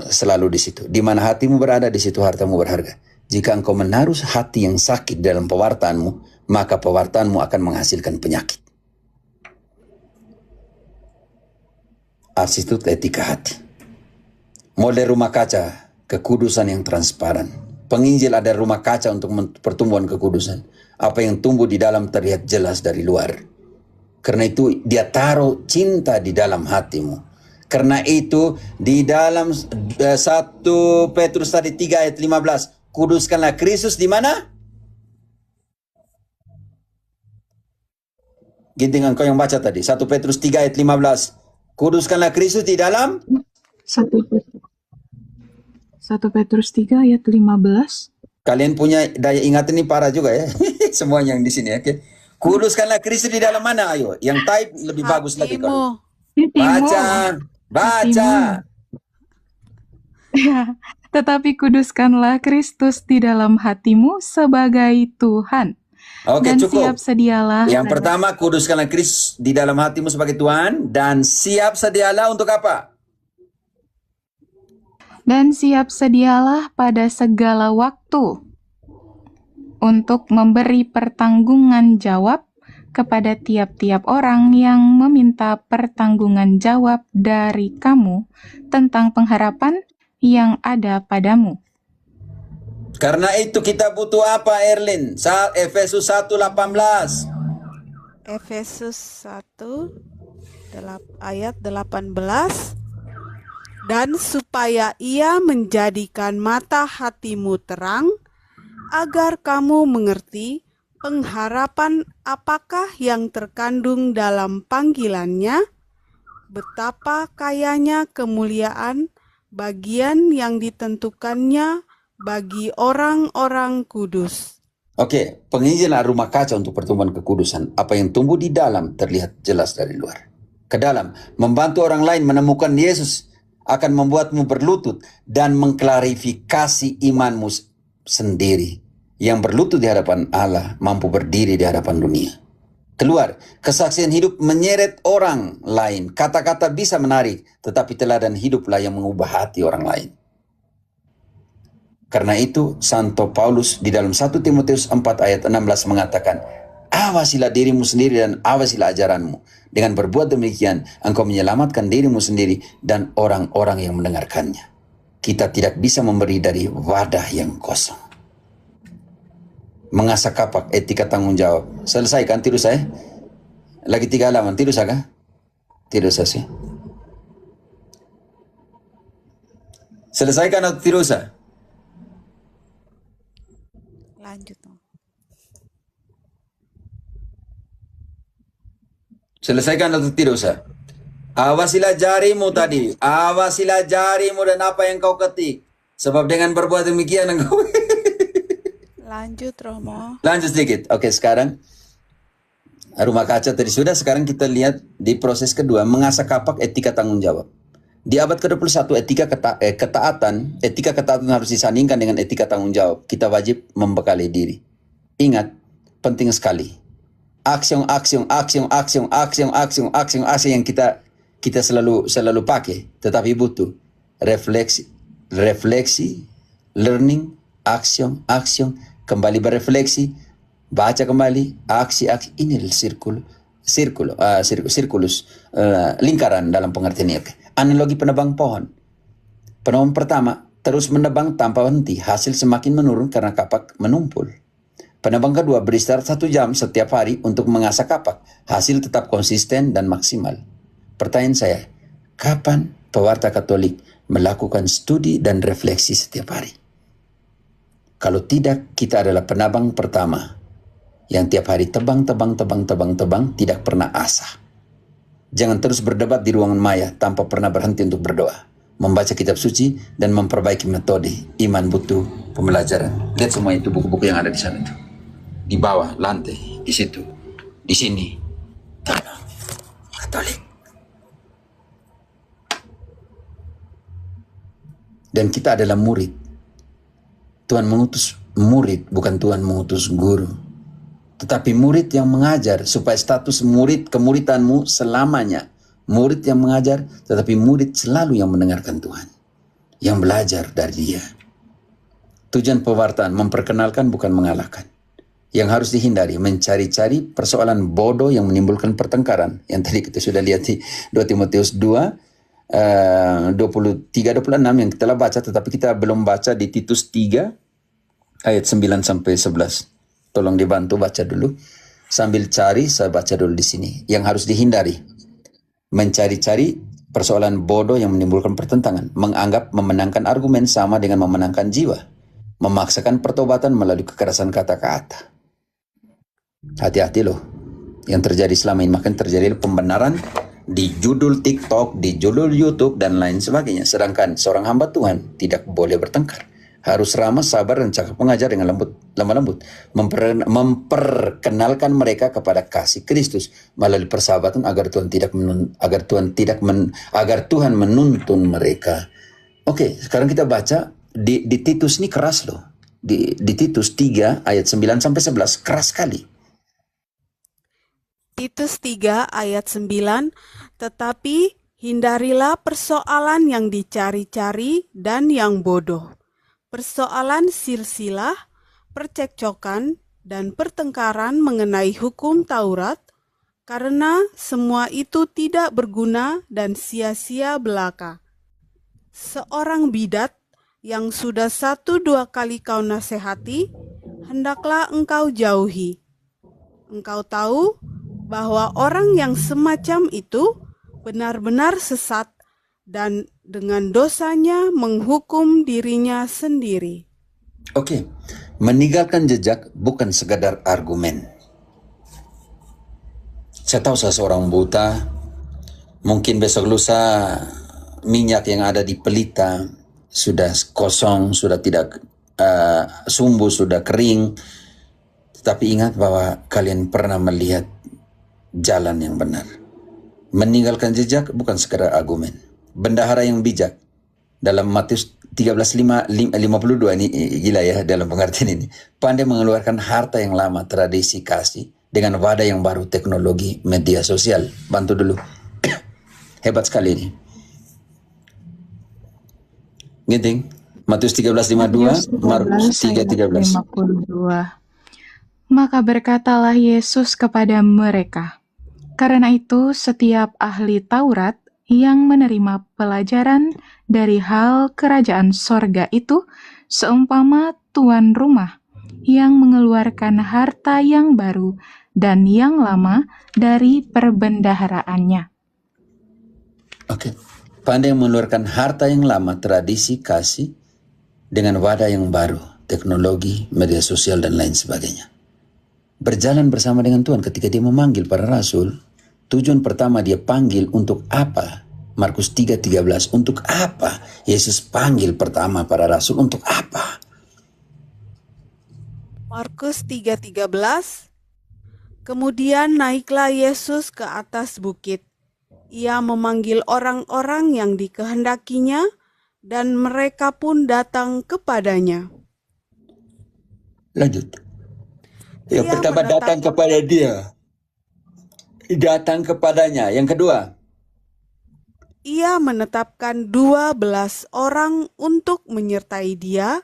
selalu di situ. Di mana hatimu berada, di situ hartamu berharga. Jika engkau menaruh hati yang sakit dalam pewartaanmu, maka pewartaanmu akan menghasilkan penyakit. Arsitek etika hati. Model rumah kaca, kekudusan yang transparan. Penginjil ada rumah kaca untuk pertumbuhan kekudusan. Apa yang tumbuh di dalam terlihat jelas dari luar. Karena itu dia taruh cinta di dalam hatimu. Karena itu di dalam 1 Petrus tadi 3 ayat 15. Kuduskanlah Kristus di mana? Ginting engkau yang baca tadi. 1 Petrus 3 ayat 15. Kuduskanlah Kristus di dalam 1 Petrus 3 ayat 15. Kalian punya daya ingat ini parah juga ya. Semua yang di sini, oke. Kuduskanlah Kristus di dalam mana? Ayo, yang type lebih bagus lagi kalau. Baca. Ya, tetapi kuduskanlah Kristus di dalam hatimu sebagai Tuhan. Oke, dan cukup. siap sedialah. Yang pertama, kuduskanlah Kristus di dalam hatimu sebagai Tuhan dan siap sedialah untuk apa? Dan siap sedialah pada segala waktu untuk memberi pertanggungan jawab kepada tiap-tiap orang yang meminta pertanggungan jawab dari kamu tentang pengharapan yang ada padamu. Karena itu kita butuh apa, Erlin? Efesus 1:18. Efesus 1 ayat 18. Dan supaya ia menjadikan mata hatimu terang, agar kamu mengerti pengharapan apakah yang terkandung dalam panggilannya, betapa kayanya kemuliaan bagian yang ditentukannya bagi orang-orang kudus. Oke, penginjilan rumah kaca untuk pertumbuhan kekudusan. Apa yang tumbuh di dalam terlihat jelas dari luar. Ke dalam, membantu orang lain menemukan Yesus akan membuatmu berlutut dan mengklarifikasi imanmu sendiri. Yang berlutut di hadapan Allah mampu berdiri di hadapan dunia. Keluar, kesaksian hidup menyeret orang lain. Kata-kata bisa menarik, tetapi teladan hiduplah yang mengubah hati orang lain. Karena itu, Santo Paulus di dalam 1 Timotius 4 ayat 16 mengatakan, awasilah dirimu sendiri dan awasilah ajaranmu. Dengan berbuat demikian, engkau menyelamatkan dirimu sendiri dan orang-orang yang mendengarkannya. Kita tidak bisa memberi dari wadah yang kosong. Mengasah kapak etika tanggung jawab. Selesai kan? Tidak usah ya? Lagi 3 halaman. Tidak usah kah? Tidak usah sih. Selesaikan atau tidak usah? Lanjut. Selesaikan atau tidak usah? Awasilah jarimu tadi. Awasilah jarimu dan apa yang kau ketik. Sebab dengan berbuat demikian engkau... Lanjut, Romo. Lanjut sedikit. Oke, sekarang rumah kaca tadi sudah. Sekarang kita lihat di proses kedua, mengasah kapak etika tanggung jawab. Di abad ke-21, etika ketaatan harus disandingkan dengan etika tanggung jawab. Kita wajib membekali diri. Ingat, penting sekali. Aksi yang kita selalu pakai, tetapi butuh refleksi, learning, action, kembali berefleksi, baca kembali, aksi. Ini sirkulus, lingkaran dalam pengertian ini. Analogi penebang pohon. Penebang pertama terus menebang tanpa henti, hasil semakin menurun karena kapak menumpul. Penebang kedua beristirahat 1 jam setiap hari untuk mengasah kapak, hasil tetap konsisten dan maksimal. Pertanyaan saya, kapan pewarta Katolik melakukan studi dan refleksi setiap hari? Kalau tidak, kita adalah penabang pertama yang tiap hari tebang, tidak pernah asah. Jangan terus berdebat di ruangan maya tanpa pernah berhenti untuk berdoa, membaca kitab suci, dan memperbaiki metode. Iman butuh pembelajaran. Lihat semua itu buku-buku yang ada di sana itu. Di bawah, lantai, di situ, di sini. Tolong, Katolik. Dan kita adalah murid. Tuhan mengutus murid, bukan Tuhan mengutus guru. Tetapi murid yang mengajar, supaya status murid kemuridanmu selamanya. Murid yang mengajar, tetapi murid selalu yang mendengarkan Tuhan. Yang belajar dari Dia. Tujuan pewartaan, memperkenalkan bukan mengalahkan. Yang harus dihindari, mencari-cari persoalan bodoh yang menimbulkan pertengkaran. Yang tadi kita sudah lihat di 2 Timotius 2, 23-26 yang kita telah baca, tetapi kita belum baca di Titus 3, ayat 9-11. Tolong dibantu baca dulu. Sambil cari, saya baca dulu di sini. Yang harus dihindari, mencari-cari persoalan bodoh yang menimbulkan pertentangan. Menganggap memenangkan argumen sama dengan memenangkan jiwa. Memaksakan pertobatan melalui kekerasan kata-kata. Hati-hati loh. Yang terjadi selama ini, makin terjadi pembenaran di judul TikTok, di judul YouTube, dan lain sebagainya. Sedangkan seorang hamba Tuhan tidak boleh bertengkar. Harus ramah, sabar, dan cakap mengajar dengan lemah lembut. Memperkenalkan mereka kepada kasih Kristus melalui persahabatan agar Tuhan menuntun mereka. Oke, sekarang kita baca di Titus ini keras loh. Di Titus 3 ayat 9-11 keras sekali. Titus 3 ayat 9, tetapi hindarilah persoalan yang dicari-cari dan yang bodoh. Persoalan silsilah, percekcokan, dan pertengkaran mengenai hukum Taurat, karena semua itu tidak berguna dan sia-sia belaka. Seorang bidat yang sudah 1-2 kali kau nasihati, hendaklah engkau jauhi. Engkau tahu bahwa orang yang semacam itu benar-benar sesat dan dengan dosanya menghukum dirinya sendiri. Oke, meninggalkan jejak bukan sekadar argumen. Saya tahu seseorang buta, mungkin besok lusa minyak yang ada di pelita sudah kosong, sudah tidak sumbu, sudah kering. Tetapi ingat bahwa kalian pernah melihat jalan yang benar. Meninggalkan jejak bukan sekadar argumen. Bendahara yang bijak dalam Matius 13:52 ini gila ya dalam pengertian ini. Pandai mengeluarkan harta yang lama, tradisi, kasih dengan wadah yang baru, teknologi, media sosial. Bantu dulu. Hebat sekali ini. Ginting, Matius 13:52, Markus 3:13. 52. Maka berkatalah Yesus kepada mereka, "Karena itu setiap ahli Taurat yang menerima pelajaran dari hal kerajaan sorga itu seumpama tuan rumah yang mengeluarkan harta yang baru dan yang lama dari perbendaharaannya." Oke. Pandai mengeluarkan harta yang lama, tradisi, kasih dengan wadah yang baru, teknologi, media sosial dan lain sebagainya. Berjalan bersama dengan Tuhan ketika dia memanggil para rasul. Tujuan pertama dia panggil untuk apa? Markus 3:13. Untuk apa? Yesus panggil pertama para rasul untuk apa? Markus 3:13. Kemudian naiklah Yesus ke atas bukit. Ia memanggil orang-orang yang dikehendakinya dan mereka pun datang kepadanya. Lanjut. Yang Ia pertama datang kepada dia. Datang kepadanya. Yang kedua. Ia menetapkan 12 orang untuk menyertai dia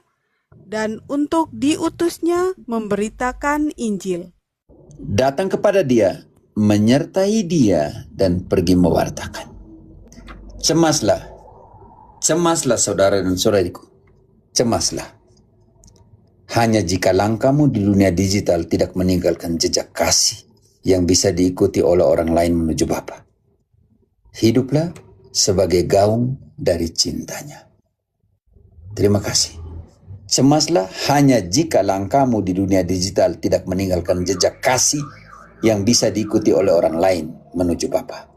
dan untuk diutusnya memberitakan Injil. Datang kepada dia, menyertai dia, dan pergi mewartakan. Cemaslah. Cemaslah saudara dan saudariku. Cemaslah. Hanya jika langkahmu di dunia digital tidak meninggalkan jejak kasih yang bisa diikuti oleh orang lain menuju Bapa. Hiduplah sebagai gaung dari cintanya. Terima kasih. Cemaslah hanya jika langkahmu di dunia digital tidak meninggalkan jejak kasih yang bisa diikuti oleh orang lain menuju Bapa.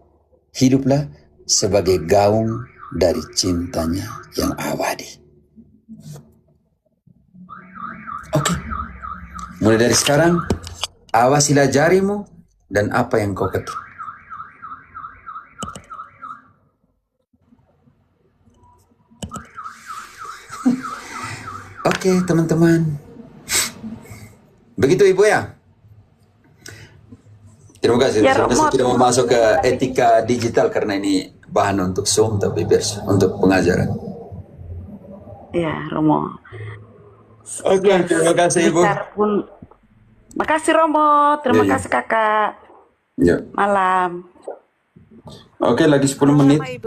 Hiduplah sebagai gaung dari cintanya yang abadi. Oke. Mulai dari sekarang, awasilah jarimu dan apa yang kau ketik. Oke, teman-teman. Begitu Ibu ya? Terima kasih. Ya, Sebenarnya saya Romo. tidak mau masuk ke etika digital karena ini bahan untuk Zoom, tapi biar untuk pengajaran. Ya, Romo. Oke, terima kasih Ibu. Sebentar pun. Makasih Romo, terima Iya, iya. kasih Kakak. Ya. Malam. Oke, lagi 10 menit. Sama Ibu.